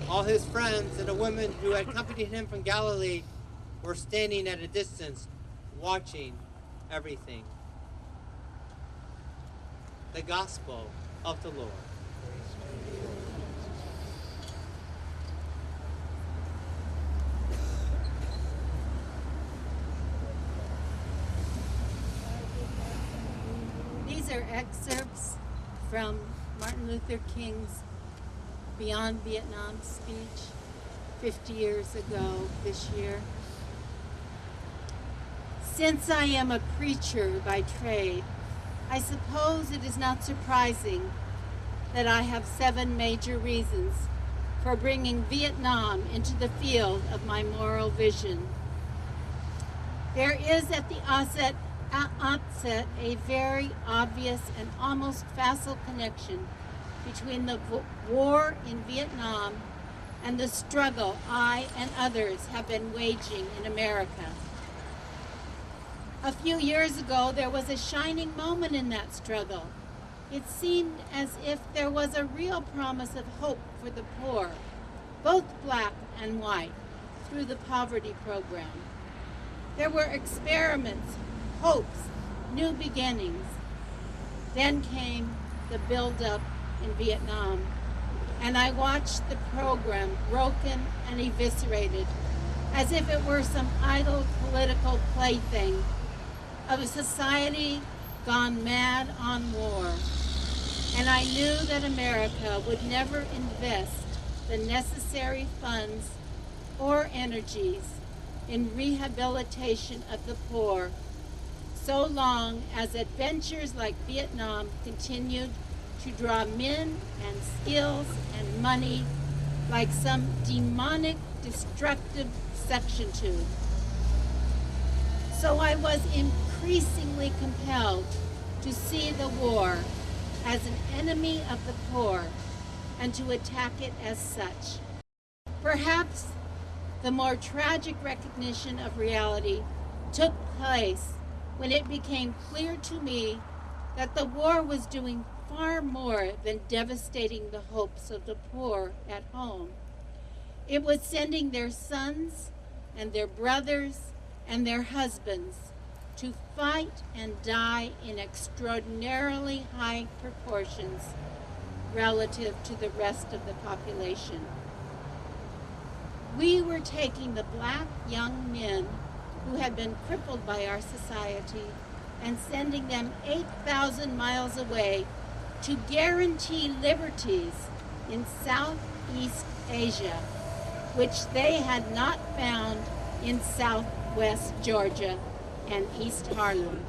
All his friends and the women who had accompanied him from Galilee were standing at a distance, watching everything. The Gospel of the Lord. These are excerpts from Martin Luther King's Beyond Vietnam speech 50 years ago this year. Since I am a preacher by trade, I suppose it is not surprising that I have 7 major reasons for bringing Vietnam into the field of my moral vision. There is at the outset a very obvious and almost facile connection between the war in Vietnam and the struggle I and others have been waging in America. A few years ago, there was a shining moment in that struggle. It seemed as if there was a real promise of hope for the poor, both black and white, through the poverty program. There were experiments, hopes, new beginnings. Then came the build-up in Vietnam, and I watched the program broken and eviscerated as if it were some idle political plaything of a society gone mad on war. And I knew that America would never invest the necessary funds or energies in rehabilitation of the poor so long as adventures like Vietnam continued to draw men and skills and money like some demonic, destructive suction tube. So I was increasingly compelled to see the war as an enemy of the poor and to attack it as such. Perhaps the more tragic recognition of reality took place when it became clear to me that the war was doing far more than devastating the hopes of the poor at home. It was sending their sons and their brothers and their husbands to fight and die in extraordinarily high proportions relative to the rest of the population. We were taking the black young men who had been crippled by our society and sending them 8,000 miles away to guarantee liberties in Southeast Asia, which they had not found in Southwest Georgia and East Harlem.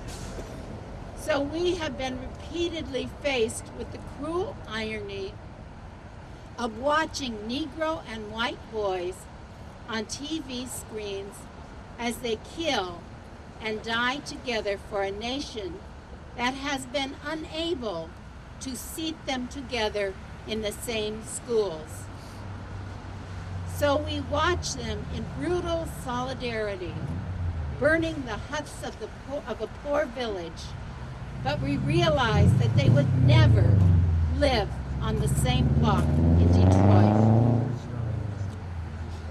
So we have been repeatedly faced with the cruel irony of watching Negro and white boys on TV screens as they kill and die together for a nation that has been unable to seat them together in the same schools. So we watch them in brutal solidarity, burning the huts of a poor village, but we realize that they would never live on the same block in Detroit.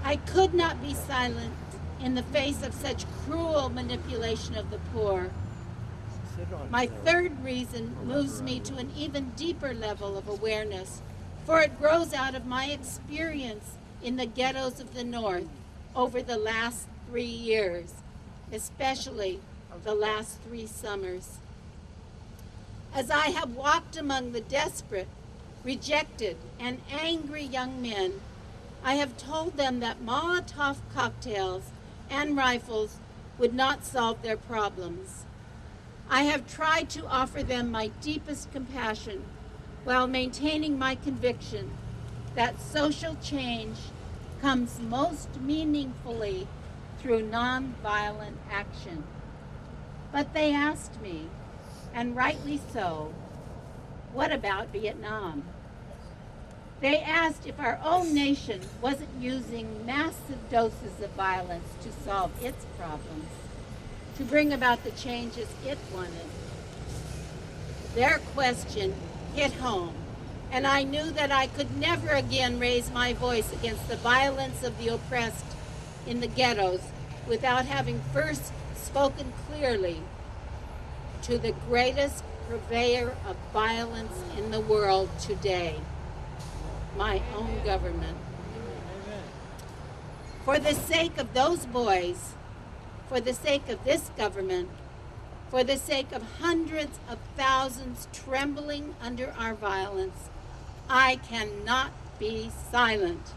I could not be silent in the face of such cruel manipulation of the poor. My third reason moves me to an even deeper level of awareness, for it grows out of my experience in the ghettos of the North over the last 3 years, especially the last 3 summers. As I have walked among the desperate, rejected, and angry young men, I have told them that Molotov cocktails and rifles would not solve their problems. I have tried to offer them my deepest compassion while maintaining my conviction that social change comes most meaningfully through nonviolent action. But they asked me, and rightly so, what about Vietnam? They asked if our own nation wasn't using massive doses of violence to solve its problems, to bring about the changes it wanted. Their question hit home, and I knew that I could never again raise my voice against the violence of the oppressed in the ghettos without having first spoken clearly to the greatest purveyor of violence in the world today, my own government. For the sake of those boys, for the sake of this government, for the sake of hundreds of thousands trembling under our violence, I cannot be silent.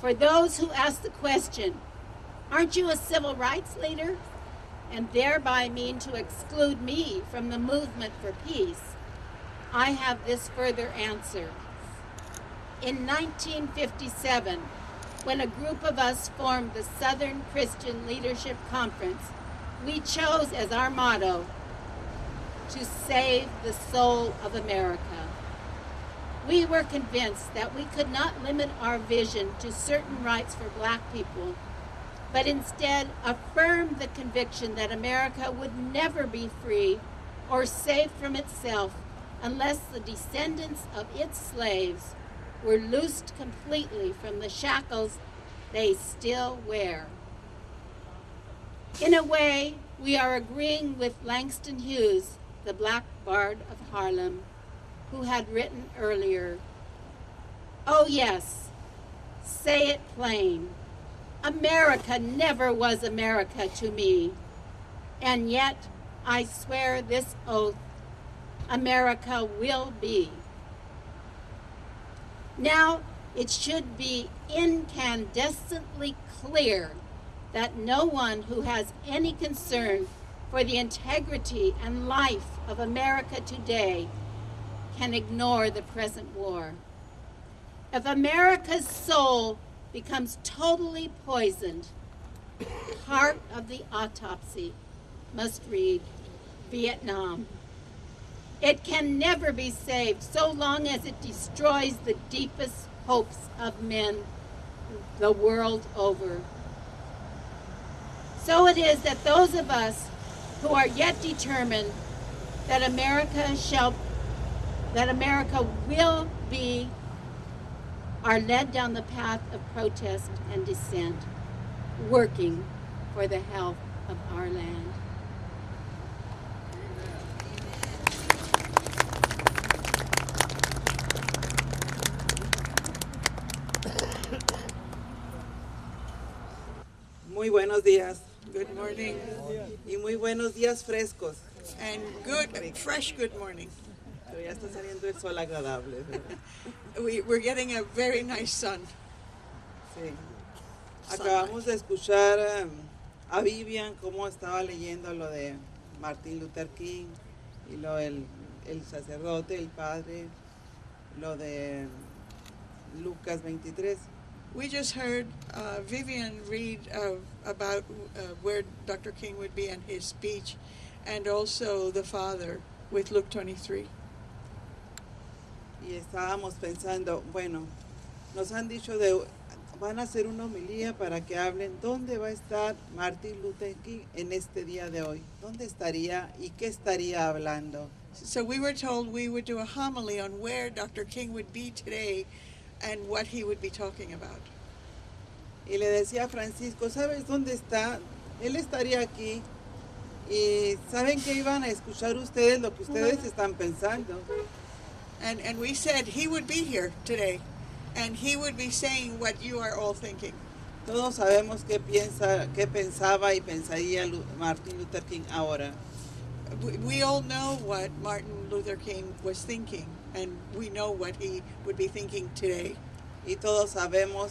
For those who ask the question, aren't you a civil rights leader? And thereby mean to exclude me from the movement for peace, I have this further answer. In 1957, when a group of us formed the Southern Christian Leadership Conference, we chose as our motto to save the soul of America. We were convinced that we could not limit our vision to certain rights for Black people, but instead affirm the conviction that America would never be free or safe from itself unless the descendants of its slaves were loosed completely from the shackles they still wear. In a way, we are agreeing with Langston Hughes, the Black Bard of Harlem, who had written earlier, "Oh yes, say it plain. America never was America to me, and yet I swear this oath, America will be." Now, it should be incandescently clear that no one who has any concern for the integrity and life of America today can ignore the present war. If America's soul becomes totally poisoned, part of the autopsy must read Vietnam. It can never be saved so long as it destroys the deepest hopes of men the world over. So it is that those of us who are yet determined that America will be, are led down the path of protest and dissent, working for the health of our land. Muy buenos días. Good morning. Y muy buenos días frescos. And fresh good morning. Pero ya está saliendo el sol agradable, ¿verdad? We're getting a very nice sun. Sí. Acabamos de escuchar a Vivian cómo estaba leyendo lo de Martin Luther King y lo del el sacerdote, el padre, lo de Lucas 23. We just heard Vivian read about where Dr. King would be in his speech, and also the Father with Luke 23. Y estábamos pensando, bueno, nos han dicho van a hacer una homilía para que hablen dónde va a estar Martin Luther King en este día de hoy. ¿Dónde estaría y qué estaría hablando? So we were told we would do a homily on where Dr. King would be today and what he would be talking about. Y le decía a Francisco, ¿sabes dónde está? Él estaría aquí. Y saben que iban a escuchar ustedes lo que ustedes están pensando. And we said he would be here today, and he would be saying what you are all thinking. Todos sabemos qué pensaba y pensaría Martin Luther King ahora. We all know what Martin Luther King was thinking, and we know what he would be thinking today. Y todos sabemos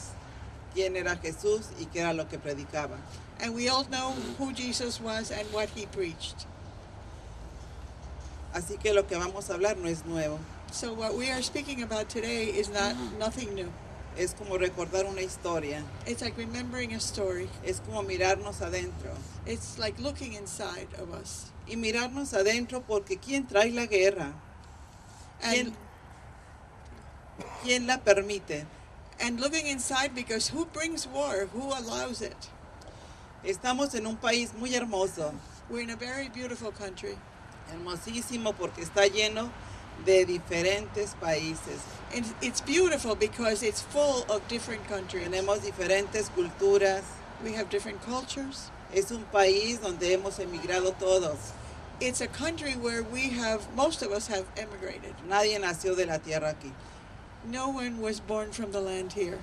quién era Jesús y qué era lo que predicaba. And we all know who Jesus was and what he preached. Así que lo que vamos a hablar no es nuevo. So what we are speaking about today is nothing new. Es como recordar una historia. It's like remembering a story. Es como mirarnos adentro. It's like looking inside of us. Y mirarnos adentro porque ¿quién trae la guerra? ¿Quién la permite? And looking inside, because who brings war? Who allows it? Estamos en un país muy hermoso, We're in a very beautiful country. hermosísimo porque está lleno de diferentes países. And it's beautiful because it's full of different countries. Tenemos diferentes culturas. We have different cultures. Es un país donde hemos emigrado todos. It's a country where most of us have emigrated. Nadie nació de la tierra aquí. No one was born from the land here.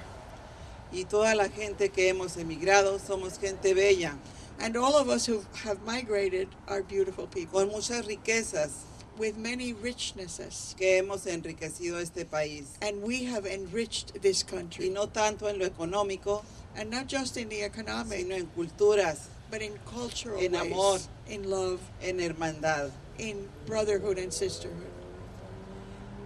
Y toda la gente que hemos emigrado somos gente bella, And all of us who have migrated are beautiful people. con muchas riquezas With many richnesses. que hemos enriquecido este país. And we have enriched this Y country. no tanto en lo económico, And not just in the economic, sino en culturas, but in cultural en ways. amor, In love, en hermandad. in brotherhood and sisterhood.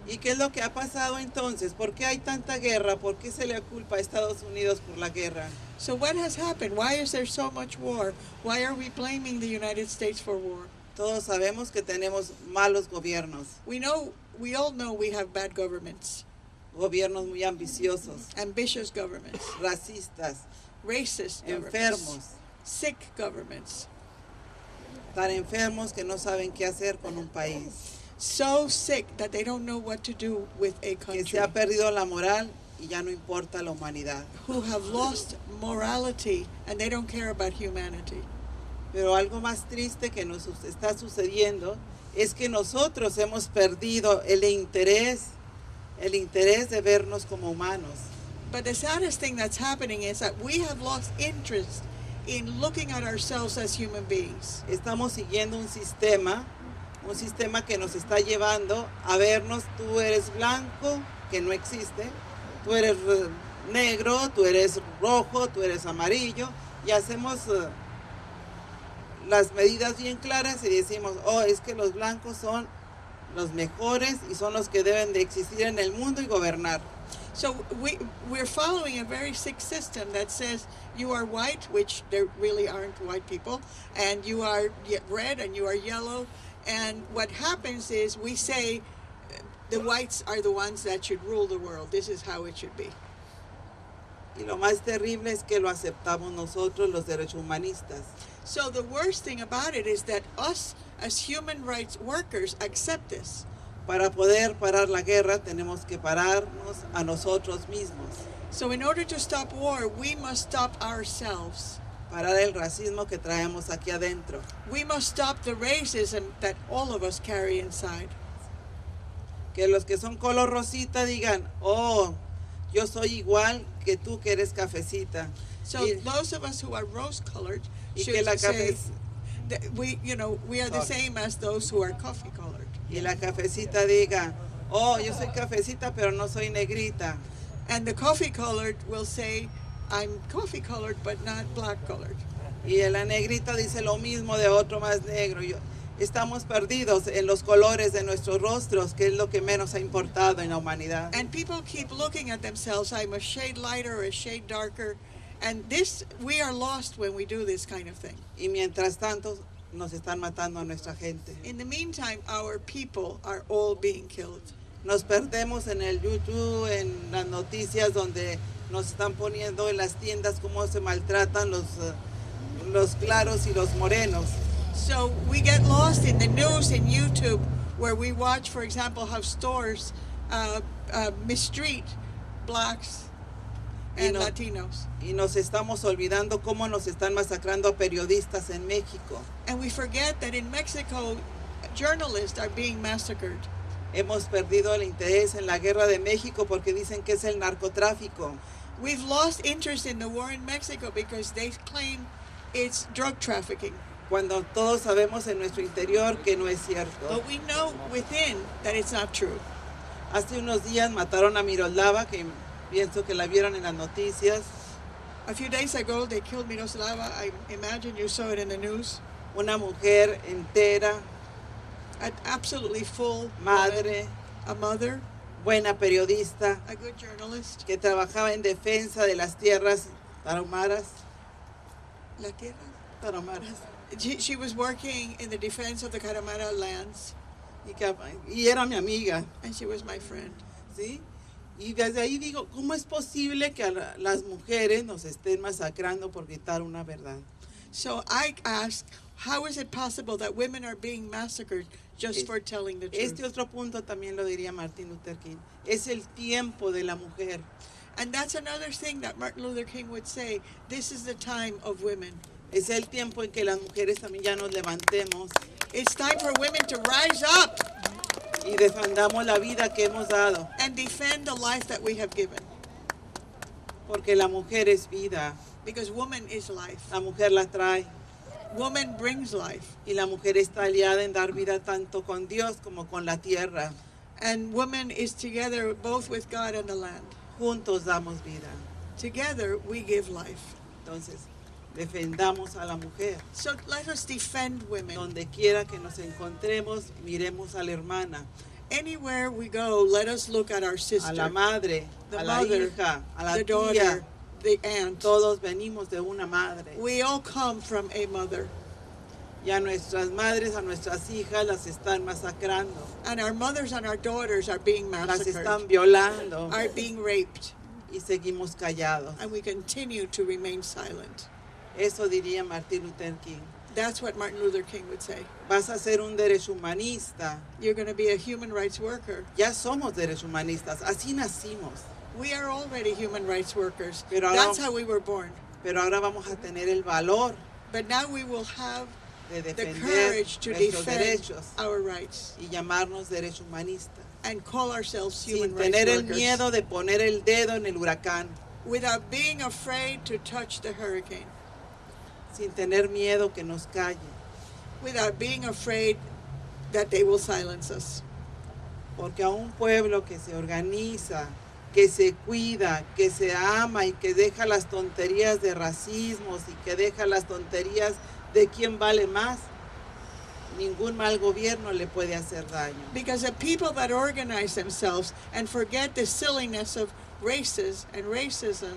¿Y qué es lo que ha pasado entonces? ¿Por qué hay tanta guerra? ¿Por qué se le culpa a Estados Unidos por la guerra? So what has happened? Why is there so much war? Why are we blaming the United States for war? Todos sabemos que tenemos malos gobiernos, We all know we have bad governments, gobiernos muy ambiciosos, ambitious governments, racistas, racist governments, enfermos, sick governments, tan enfermos que no saben qué hacer con un país, so sick that they don't know what to do with a que country, se ha perdido la moral y ya no importa la humanidad. who have lost morality and they don't care about humanity. Pero algo más triste que nos está sucediendo es que nosotros hemos perdido el interés de vernos como humanos. But the saddest thing that's happening is that we have lost interest in looking at ourselves as human beings. Estamos siguiendo un sistema que nos está llevando a vernos, tú eres blanco, que no existe, tú eres negro, tú eres rojo, tú eres amarillo, y hacemos las medidas bien claras y decimos, oh, es que los blancos son los mejores y son los que deben de existir en el mundo y gobernar. So we're following a very sick system that says you are white, which there really aren't white people, and you are red and you are yellow. And what happens is we say the whites are the ones that should rule the world. This is how it should be. Y lo más terrible es que lo aceptamos nosotros, los derechos-humanistas. So the worst thing about it is that us as human rights workers accept this. Para poder parar la guerra tenemos que pararnos a nosotros mismos. So in order to stop war, we must stop ourselves. Parar el racismo que traemos aquí adentro. We must stop the racism that all of us carry inside. Que los que son color rosita digan, oh, yo soy igual que tú que eres cafecita. So those of us who are rose-colored Y should que la say that we are the Sorry. same as those who are coffee-colored. Y la cafecita diga, oh, yo soy cafecita pero no soy negrita. And the coffee-colored will say, I'm coffee-colored but not black-colored. Y la negrita dice lo mismo de otro más negro. Estamos perdidos en los colores de nuestros rostros, que es lo que menos ha importado en la humanidad. And people keep looking at themselves, I'm a shade lighter or a shade darker. And we are lost when we do this kind of thing. Y mientras tanto, nos están matando a nuestra gente. In the meantime, our people are all being killed. Nos perdemos en el YouTube, en las noticias donde nos están poniendo en las tiendas cómo se maltratan los claros y los morenos. So we get lost in the news in YouTube where we watch, for example, how stores mistreat blacks and Latinos. Y nos estamos olvidando cómo nos están masacrando a periodistas en México. And we forget that in Mexico, journalists are being massacred. Hemos perdido el interés en la guerra de México porque dicen que es el narcotráfico. We've lost interest in the war in Mexico because they claim it's drug trafficking. Cuando todos sabemos en nuestro interior que no es cierto. But we know within that it's not true. Hace unos días mataron a Miroslava, que pienso que la vieron en las noticias. A few days ago, they killed Miroslava. I imagine you saw it in the news. Una mujer entera, absolutely full madre, a mother, buena periodista, a good journalist, que trabajaba en defensa de las tierras tarahumaras. La tierra? Tarahumaras. She was working in the defense of the Tarahumara lands. Y era mi amiga. And she was my friend. ¿Sí? Y desde ahí digo, ¿cómo es posible que a las mujeres nos estén masacrando por gritar una verdad? So I ask, how is it possible that women are being massacred just for telling the truth? Este otro punto también lo diría Martin Luther King. Es el tiempo de la mujer. And that's another thing that Martin Luther King would say. This is the time of women. Es el tiempo en que las mujeres también ya nos levantemos. It's time for women to rise up. Y defendamos la vida que hemos dado. And defend the life that we have given. Porque la mujer es vida. Because woman is life. La mujer la trae. Woman brings life. Y la mujer está aliada en dar vida tanto con Dios como con la tierra. And woman is together both with God and the land. Juntos damos vida. Together we give life. Entonces, defendamos a la mujer. So let us defend women. Donde quiera que nos encontremos, miremos a la hermana. Anywhere we go, let us look at our sister. A la madre, the a la mother, hija, a la the tía. daughter, the aunt. Todos venimos de una madre. We all come from a mother. Y a nuestras madres, a nuestras hijas las están masacrando. And our mothers and our daughters are being massacred. Las están violando. Are being raped. Y seguimos callados. And we continue to remain silent. Eso diría Martin Luther King. That's what Martin Luther King would say. Vas a ser un derecho humanista. You're going to be a human rights worker. Ya somos derechos humanistas. Así nacimos. We are already human rights workers. Pero ahora, that's how we were born. Pero ahora vamos a tener el valor. But now we will have de the defender courage to nuestros defend derechos our rights. Y llamarnos derecho humanista. And call ourselves human Sin rights tener el workers. miedo de poner el dedo en el huracán. Without being afraid to touch the hurricane. Sin tener miedo que nos callen. Without being afraid that they will silence us. Porque a un pueblo que se organiza, que se cuida, que se ama y que deja las tonterías de racismos y que deja las tonterías de quién vale más, ningún mal gobierno le puede hacer daño. Because the people that organize themselves and forget the silliness of races and racism,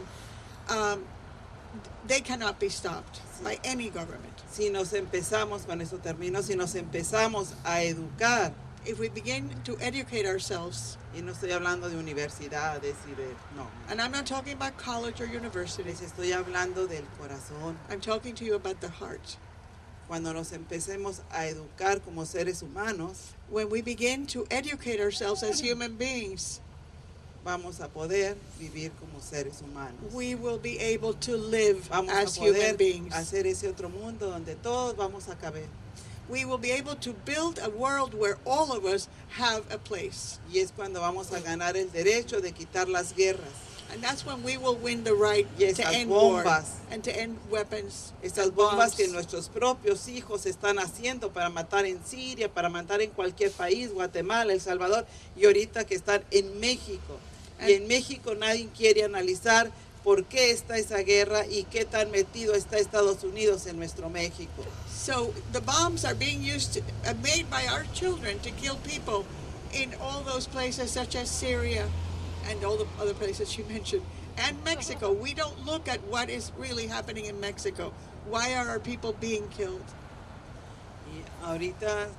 they cannot be stopped by any government. Si nos empezamos, con eso termino, si nos empezamos a educar, if we begin to educate ourselves, y no estoy hablando de universidades y de, no. And I'm not talking about college or university. Les estoy hablando del corazón. I'm talking to you about the heart. Cuando nos empecemos a educar como seres humanos, when we begin to educate ourselves as human beings, vamos a poder vivir como seres humanos. We will be able to live vamos as a poder human beings. Hacer ese otro mundo donde todos vamos a caber. We will be able to build a world where all of us have a place. Y es cuando vamos a ganar el derecho de quitar las guerras. And that's when we will win the right to end bombas, war and to end weapons. Estas bombas que nuestros propios hijos están haciendo para matar en Siria, para matar en cualquier país, Guatemala, El Salvador, y ahorita que están en México. Y en México nadie quiere analizar por qué está esa guerra y qué tan metido está Estados Unidos en nuestro México. So the bombs are being used, made by our children to kill people in all those places such as Syria and all the other places you mentioned. And Mexico. We don't look at what is really happening in Mexico. Why are our people being killed? Y ahorita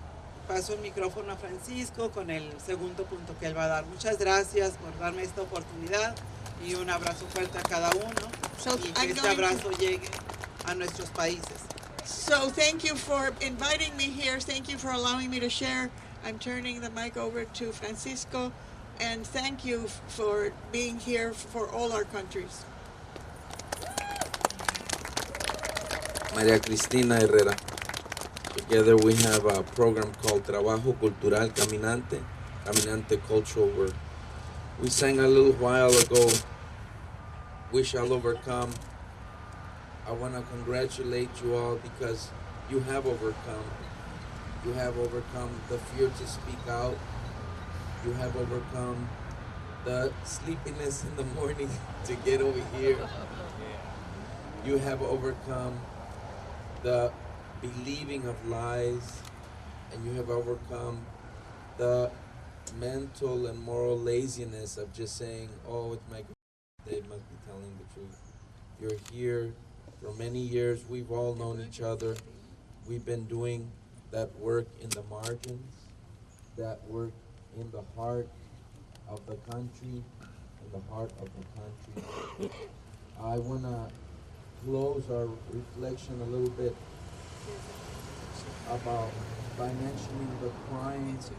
paso el micrófono a Francisco con el segundo punto que él va a dar. Muchas gracias por darme esta oportunidad y un abrazo fuerte a cada uno y que este abrazo llegue a nuestros países. So thank you for inviting me here. Thank you for allowing me to share. I'm turning the mic over to Francisco, and thank you for being here for all our countries. María Cristina Herrera. Together we have a program called Trabajo Cultural Caminante, Caminante Cultural Work. We sang a little while ago, We Shall Overcome. I want to congratulate you all because you have overcome. You have overcome the fear to speak out. You have overcome the sleepiness in the morning to get over here. You have overcome the believing of lies, and you have overcome the mental and moral laziness of just saying, oh, it's my they must be telling the truth. You're here for many years. We've all known each other. We've been doing that work in the margins, that work in the heart of the country, the heart of the country. I want to close our reflection a little bit about by mentioning the crimes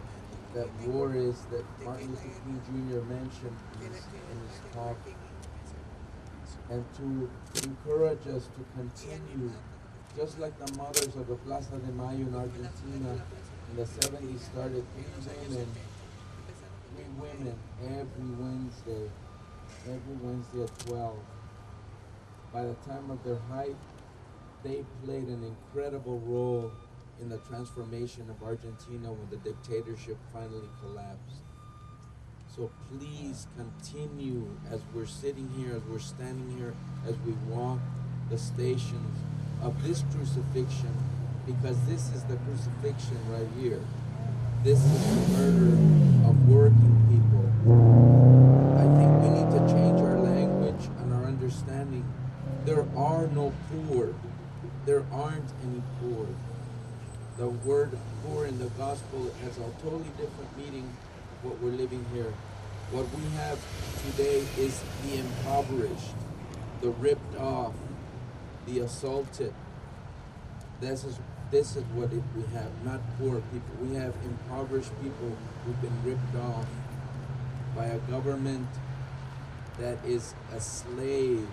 that war is that Martin Luther King Jr. mentioned in his talk, and to encourage us to continue, just like the mothers of the Plaza de Mayo in Argentina in the 70s started three women every Wednesday at 12. By the time of their height, they played an incredible role in the transformation of Argentina when the dictatorship finally collapsed. So please continue as we're sitting here, as we're standing here, as we walk the stations of this crucifixion, because this is the crucifixion right here. This is the murder of working people. I think we need to change our language and our understanding. There are no poor. There aren't any poor. The word poor in the gospel has a totally different meaning what we're living here. What we have today is the impoverished, the ripped off, the assaulted. This is what we have, not poor people. We have impoverished people who've been ripped off by a government that is a slave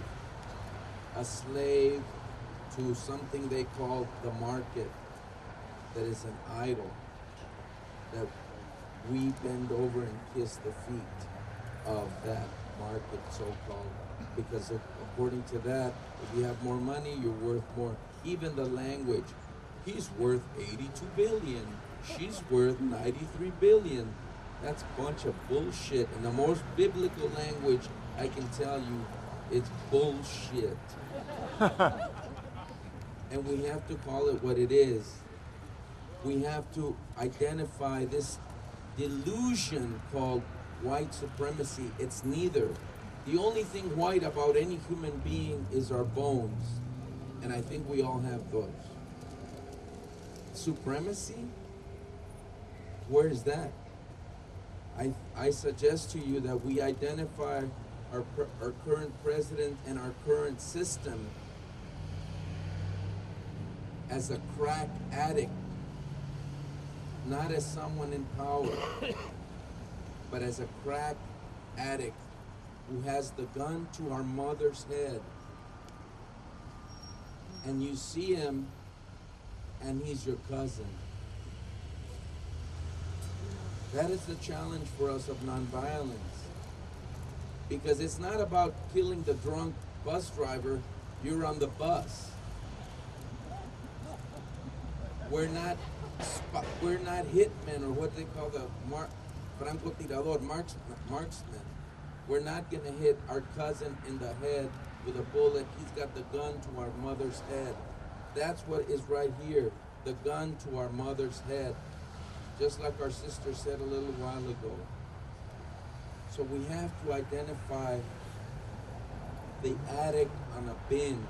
to something they call the market, that is an idol, that we bend over and kiss the feet of that market, so-called, because according to that, if you have more money, you're worth more. Even the language, he's worth 82 billion, she's worth 93 billion. That's a bunch of bullshit. In the most biblical language, I can tell you, it's bullshit. And we have to call it what it is. We have to identify this delusion called white supremacy. It's neither. The only thing white about any human being is our bones. And I think we all have those. Supremacy? Where is that? I suggest to you that we identify our current president and our current system as a crack addict, not as someone in power, but as a crack addict who has the gun to our mother's head. And you see him, and he's your cousin. That is the challenge for us of nonviolence. Because it's not about killing the drunk bus driver, you're on the bus. We're not hitmen, or what they call the francotirador, marksman. We're not going to hit our cousin in the head with a bullet. He's got the gun to our mother's head. That's what is right here, the gun to our mother's head. Just like our sister said a little while ago. So we have to identify the addict on a binge.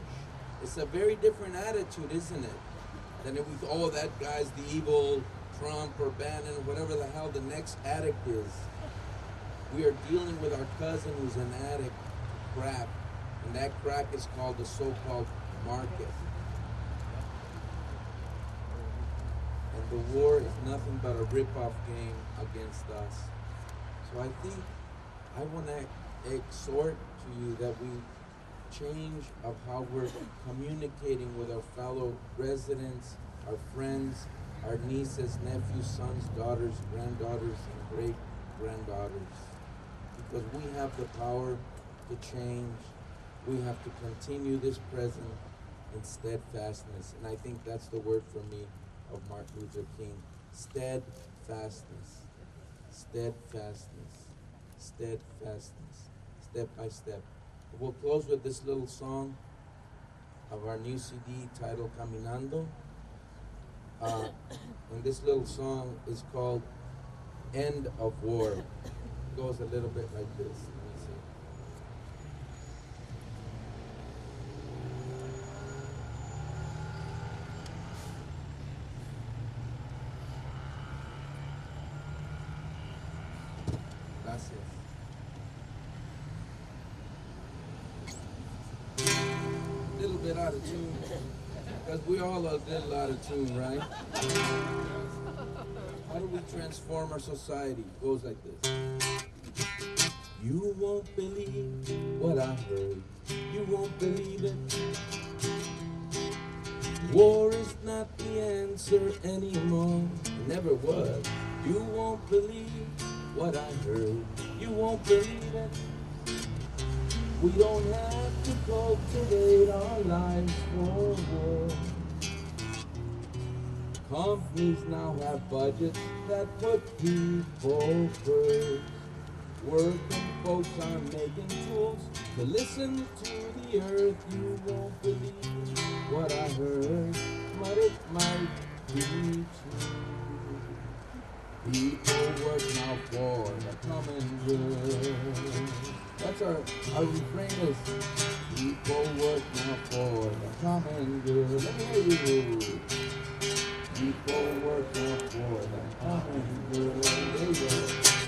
It's a very different attitude, isn't it? Than if we, oh, that guy's the evil Trump or Bannon or whatever the hell the next addict is. We are dealing with our cousin who's an addict to crack, and that crack is called the so-called market. And the war is nothing but a rip-off game against us. So I think I want to exhort to you that we change of how we're communicating with our fellow residents, our friends, our nieces, nephews, sons, daughters, granddaughters, and great-granddaughters. Because we have the power to change. We have to continue this present in steadfastness. And I think that's the word for me of Martin Luther King. Steadfastness. Steadfastness. Steadfastness. Step by step. We'll close with this little song of our new CD titled Caminando. And this little song is called End of War. It goes a little bit like this. Let me see. Gracias. out of tune. Because we all a little out of tune, right? How do we transform our society? It goes like this. You won't believe what I heard. You won't believe it. War is not the answer anymore. It never was. You won't believe what I heard. You won't believe it. We don't have to cultivate our lives for war. Companies now have budgets that put people first. Working folks are making tools to listen to the earth. You won't believe what I heard, but it might be true. People work now for the common good. That's our refrain is, people work now for the common good. Let me hear you. People work now for the common good. There you go.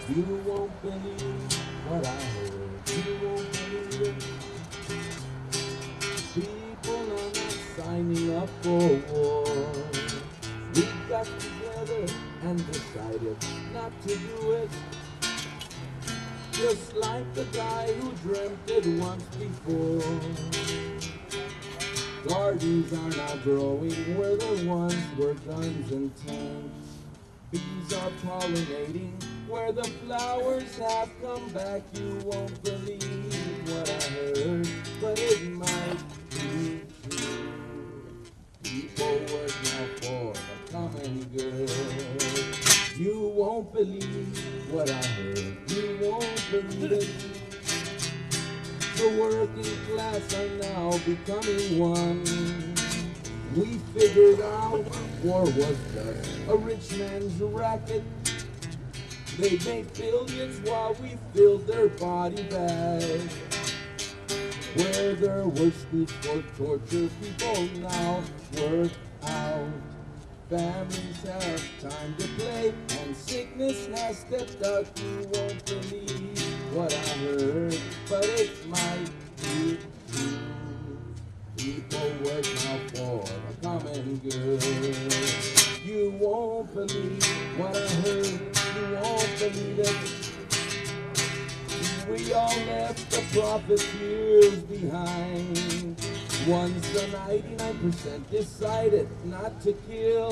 You won't believe what I heard. You won't believe it. People are not signing up for war. We got together and decided not to do it. Just like the guy who dreamt it once before. Gardens are now growing where there once were guns and tanks. Bees are pollinating where the flowers have come back. You won't believe what I heard, but it might be true. People work now for the common good. You won't believe what I heard. You won't believe it. The working class are now becoming one. We figured out war was just a rich man's racket. They made billions while we filled their body bag. Where there were schools for torture, people now work out. Families have time to play, and sickness has stepped out. You won't believe what I heard, but it might be true. People work now for the common good. You won't believe what I heard. You won't believe it. We all left the profiteers behind. Once the 99% decided not to kill,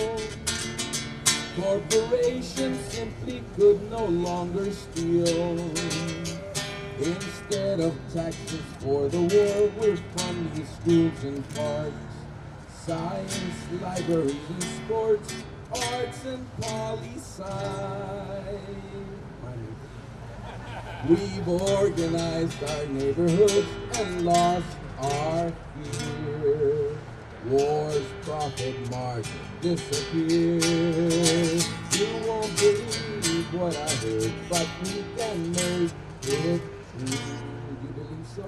corporations simply could no longer steal. Instead of taxes for the war, we're funding schools and parks, science, libraries and sports, arts and poli-sci. We've organized our neighborhoods and lost our fear. War's profit margin disappeared. You won't believe what I heard, but we can make it true. You believe so?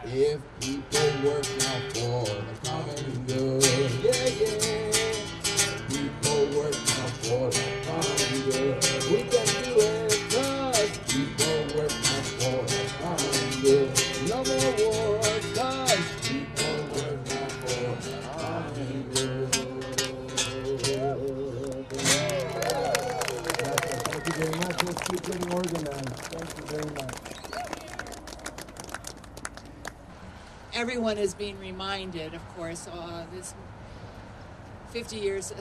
If people work now for the common good, yeah, yeah. People work now for the common good. We can do it. People work now for the common good. No more wars, cause people work now for the common good. Thank you very much. Let's keep getting organized. Thank you very much. Everyone is being reminded, of course, this 50 years,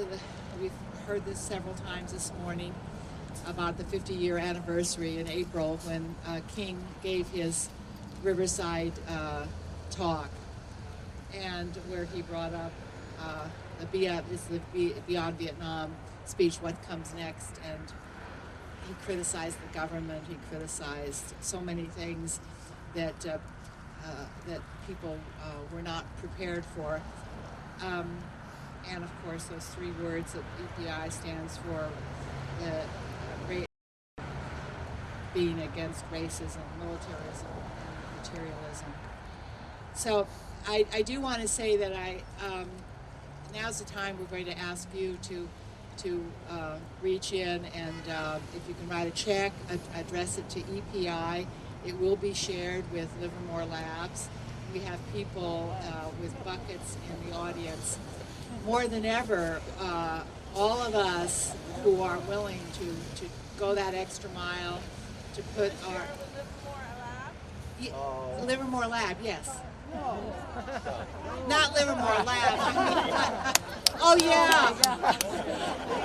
we've heard this several times this morning, about the 50-year anniversary in April when King gave his Riverside talk, and where he brought up the Beyond Vietnam speech, What Comes Next, and he criticized the government, he criticized so many things that that people were not prepared for. And of course, those three words that EPI stands for, being against racism, militarism, and materialism. So I do want to say that now's the time we're going to ask you to reach in, and if you can write a check, address it to EPI. It will be shared with Livermore Labs, we have people with buckets in the audience. More than ever, all of us who are willing to go that extra mile, to put our... Livermore Lab, yes. Not Livermore Lab. Oh, yeah.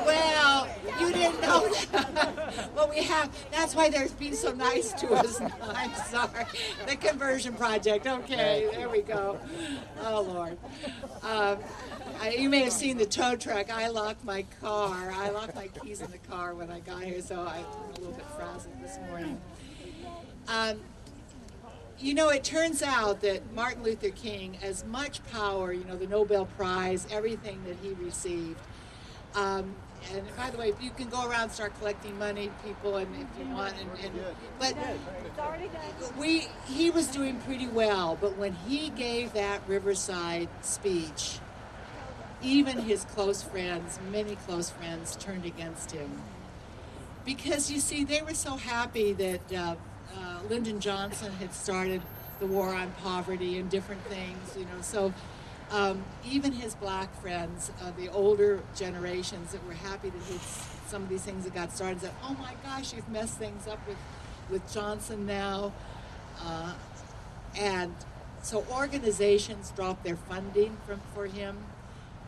Well, you didn't know that. Well, we have. That's why they're being so nice to us. I'm sorry. The conversion project. Okay, there we go. Oh, Lord. You may have seen the tow truck. I locked my car. I locked my keys in the car when I got here, so I'm a little bit frazzled this morning. You know, it turns out that Martin Luther King, as much power, you know, the Nobel Prize, everything that he received, and by the way, you can go around and start collecting money, people, and if you want, but he was doing pretty well, but when he gave that Riverside speech, even his close friends, many close friends, turned against him. Because, you see, they were so happy that Lyndon Johnson had started the war on poverty and different things, you know. So even his black friends, the older generations that were happy that some of these things that got started, said, "Oh my gosh, you've messed things up with Johnson now." And so organizations dropped their funding for him.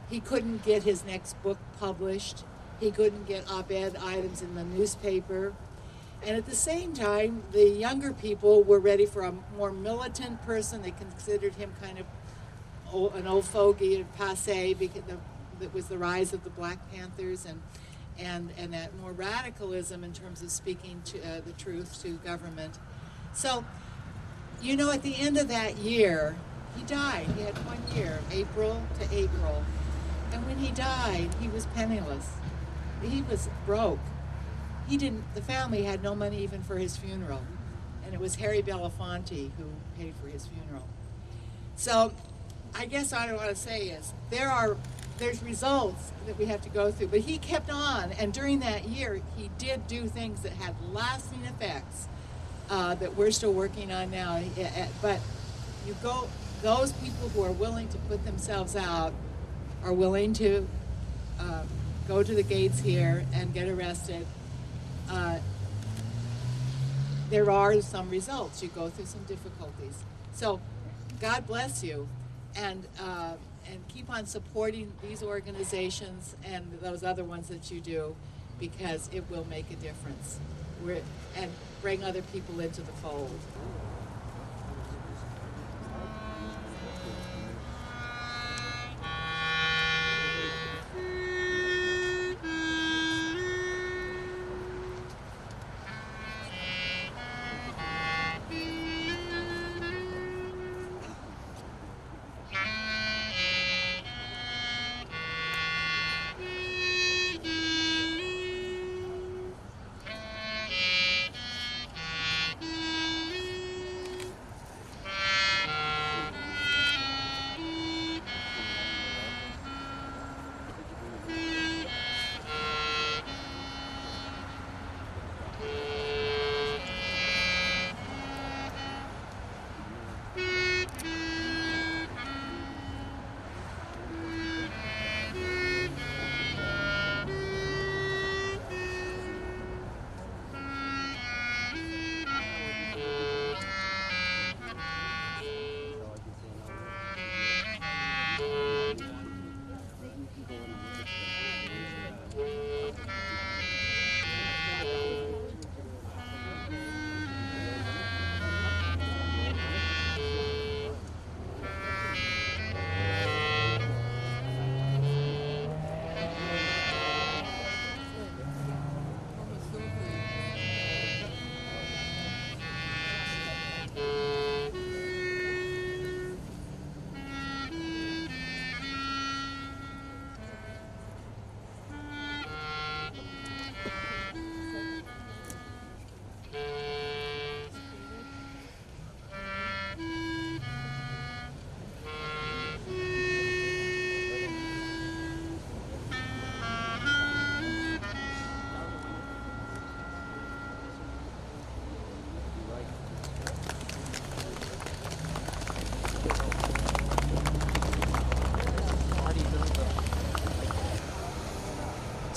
He couldn't get his next book published. He couldn't get op-ed items in the newspaper. And at the same time, the younger people were ready for a more militant person. They considered him kind of an old fogey and passe, because that was the rise of the Black Panthers and that more radicalism in terms of speaking to the truth to government. So, you know, at the end of that year, he died. He had 1 year, April to April. And when he died, he was penniless. He was broke. The family had no money even for his funeral. And it was Harry Belafonte who paid for his funeral. So I guess what I want to say is there's results that we have to go through. But he kept on, and during that year, he did do things that had lasting effects that we're still working on now. But those people who are willing to put themselves out are willing to go to the gates here and get arrested. There are some results. You go through some difficulties. So God bless you, and keep on supporting these organizations and those other ones that you do, because it will make a difference. And bring other people into the fold.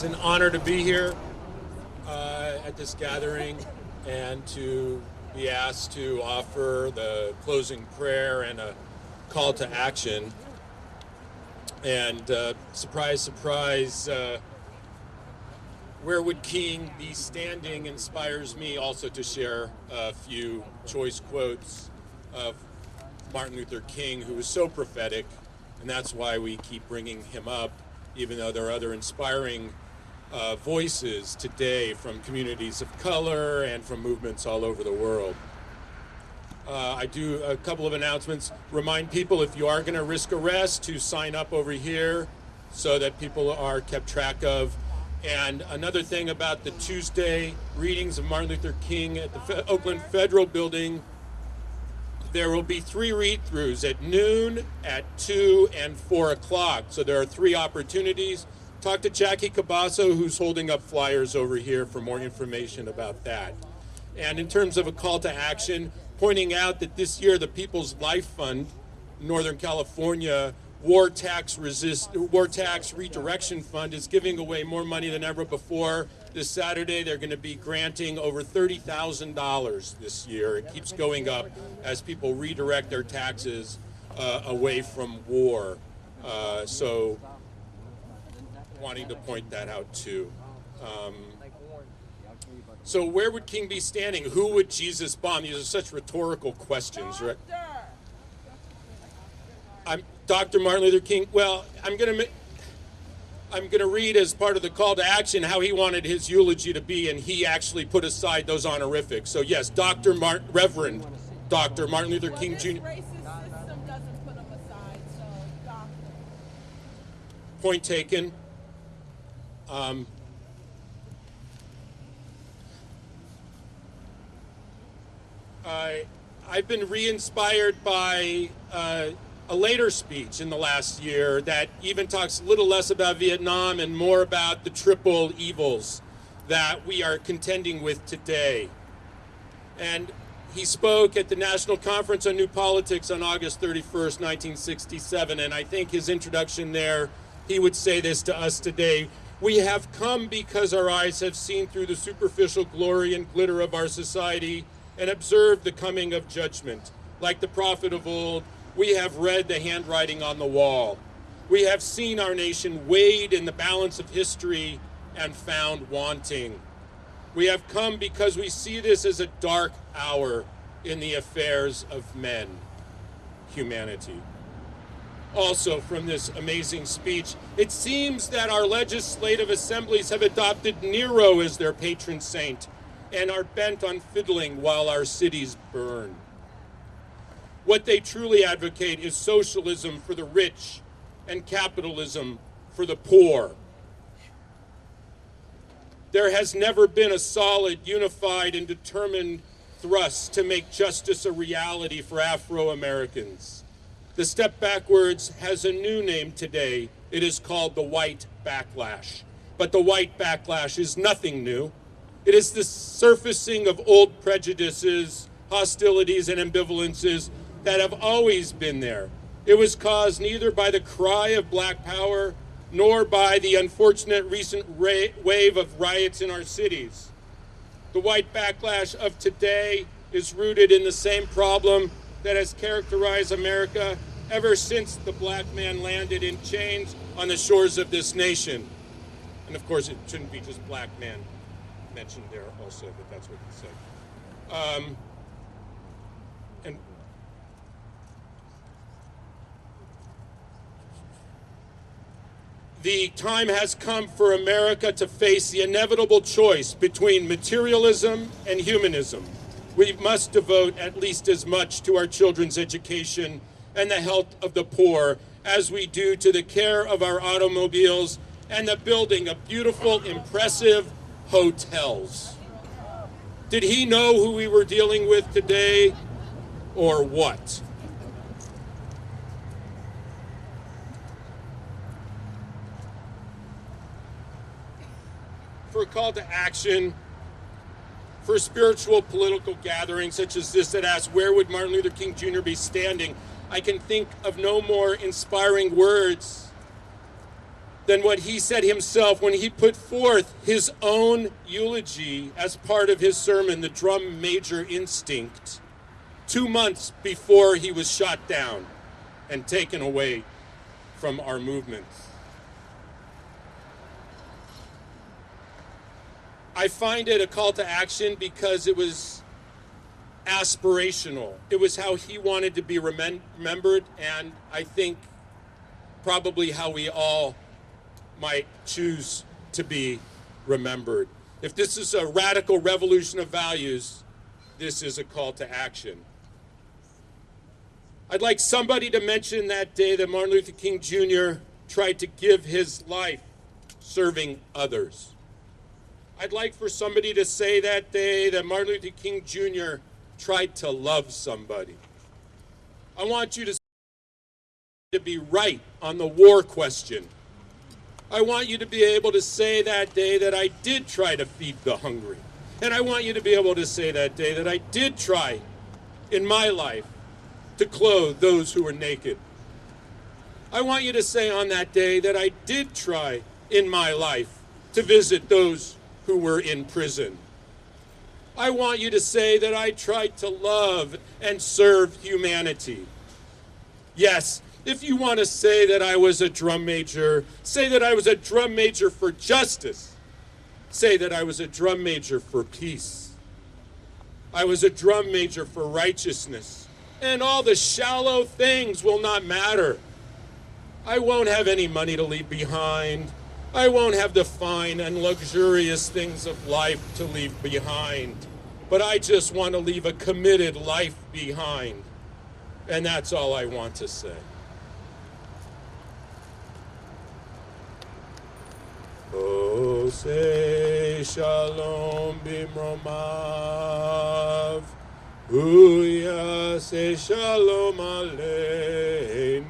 It's an honor to be here at this gathering and to be asked to offer the closing prayer and a call to action. And surprise, surprise, where would King be standing inspires me also to share a few choice quotes of Martin Luther King, who was so prophetic, and that's why we keep bringing him up, even though there are other inspiring voices today from communities of color and from movements all over the world. I do a couple of announcements. Remind people, if you are going to risk arrest, to sign up over here so that people are kept track of. And another thing about the Tuesday readings of Martin Luther King at the Oakland Federal Building, there will be 3 read-throughs at noon, at 2, and 4 o'clock. So there are 3 opportunities. Talk to Jackie Cabasso, who's holding up flyers over here, for more information about that. And in terms of a call to action, pointing out that this year the People's Life Fund, Northern California, War Tax Redirection Fund, is giving away more money than ever before. This Saturday they're going to be granting over $30,000 this year. It keeps going up as people redirect their taxes away from war. So wanting to point that out too. So where would King be standing? Who would Jesus bomb? These are such rhetorical questions, right? I'm Dr. Martin Luther King. Well, I'm going to read as part of the call to action how he wanted his eulogy to be, and he actually put aside those honorifics. So yes, Reverend Dr. Martin Luther King Jr. Point taken. I've been re-inspired by a later speech in the last year that even talks a little less about Vietnam and more about the triple evils that we are contending with today. And he spoke at the National Conference on New Politics on August 31st, 1967, and I think his introduction there, he would say this to us today: we have come because our eyes have seen through the superficial glory and glitter of our society and observed the coming of judgment. Like the prophet of old, we have read the handwriting on the wall. We have seen our nation weighed in the balance of history and found wanting. We have come because we see this as a dark hour in the affairs of men, humanity. Also, from this amazing speech, it seems that our legislative assemblies have adopted Nero as their patron saint and are bent on fiddling while our cities burn. What they truly advocate is socialism for the rich and capitalism for the poor. There has never been a solid, unified, and determined thrust to make justice a reality for Afro-Americans. The step backwards has a new name today. It is called the white backlash. But the white backlash is nothing new. It is the surfacing of old prejudices, hostilities, and ambivalences that have always been there. It was caused neither by the cry of black power nor by the unfortunate recent wave of riots in our cities. The white backlash of today is rooted in the same problem that has characterized America ever since the black man landed in chains on the shores of this nation. And of course, it shouldn't be just black man mentioned there also, but that's what he said. And the time has come for America to face the inevitable choice between materialism and humanism. We must devote at least as much to our children's education and the health of the poor as we do to the care of our automobiles and the building of beautiful, impressive hotels. Did he know who we were dealing with today, or what? For a call to action, for spiritual political gatherings such as this that ask, where would Martin Luther King Jr. be standing? I can think of no more inspiring words than what he said himself when he put forth his own eulogy as part of his sermon, The Drum Major Instinct, 2 months before he was shot down and taken away from our movement. I find it a call to action because it was aspirational. It was how he wanted to be remembered, and I think probably how we all might choose to be remembered. If this is a radical revolution of values, this is a call to action. I'd like somebody to mention that day that Martin Luther King Jr. tried to give his life serving others. I'd like for somebody to say that day that Martin Luther King Jr. tried to love somebody. I want you to be right on the war question. I want you to be able to say that day that I did try to feed the hungry. And I want you to be able to say that day that I did try in my life to clothe those who were naked. I want you to say on that day that I did try in my life to visit those who were in prison. I want you to say that I tried to love and serve humanity. Yes, if you want to say that I was a drum major, say that I was a drum major for justice. Say that I was a drum major for peace. I was a drum major for righteousness. And all the shallow things will not matter. I won't have any money to leave behind. I won't have the fine and luxurious things of life to leave behind. But I just want to leave a committed life behind. And that's all I want to say. Oh, say shalom bimromav. Huya say shalom aleinu.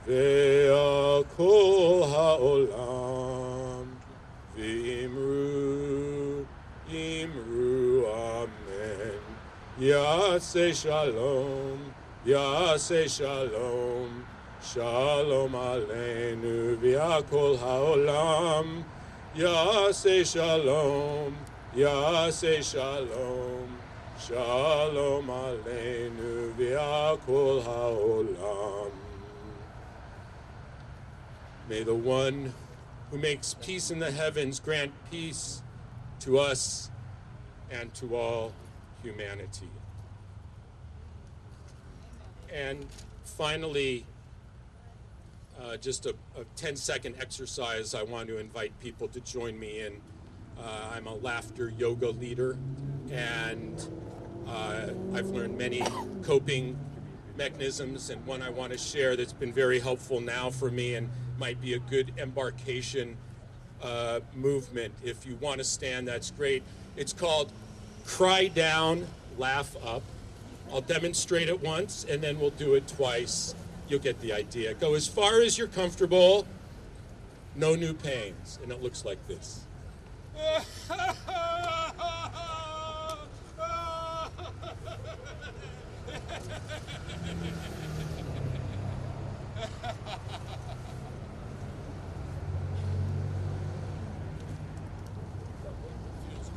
Ve'al kol ha'olam. V'imru, imru, amen. Yaseh shalom, Yaseh shalom. Shalom aleinu v'yakol ha'olam. Yaseh shalom, Yaseh shalom. Shalom aleinu v'yakol ha'olam. May the one who makes peace in the heavens grant peace to us and to all humanity. And finally, just a 10-second exercise I want to invite people to join me in. I'm a laughter yoga leader, and I've learned many coping mechanisms, and one I want to share that's been very helpful now for me and might be a good embarkation movement. If you want to stand, that's great. It's called Cry Down, Laugh Up. I'll demonstrate it once, and then we'll do it twice. You'll get the idea. Go as far as you're comfortable, no new pains, and it looks like this. Feels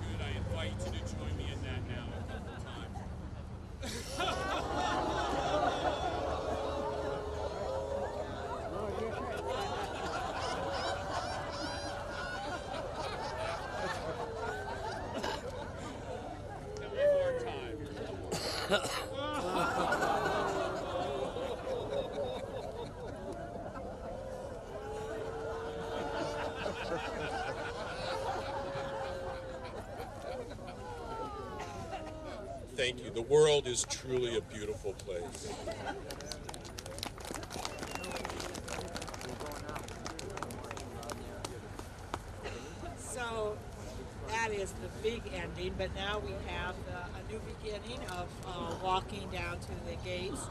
good. I invite you to join me in that now a couple times. Thank you. The world is truly a beautiful place. So that is the big ending, but now we have a new beginning of walking down to the gates.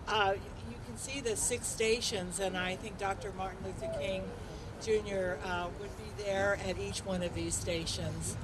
You can see the 6 stations, and I think Dr. Martin Luther King Jr. Would be there at each one of these stations.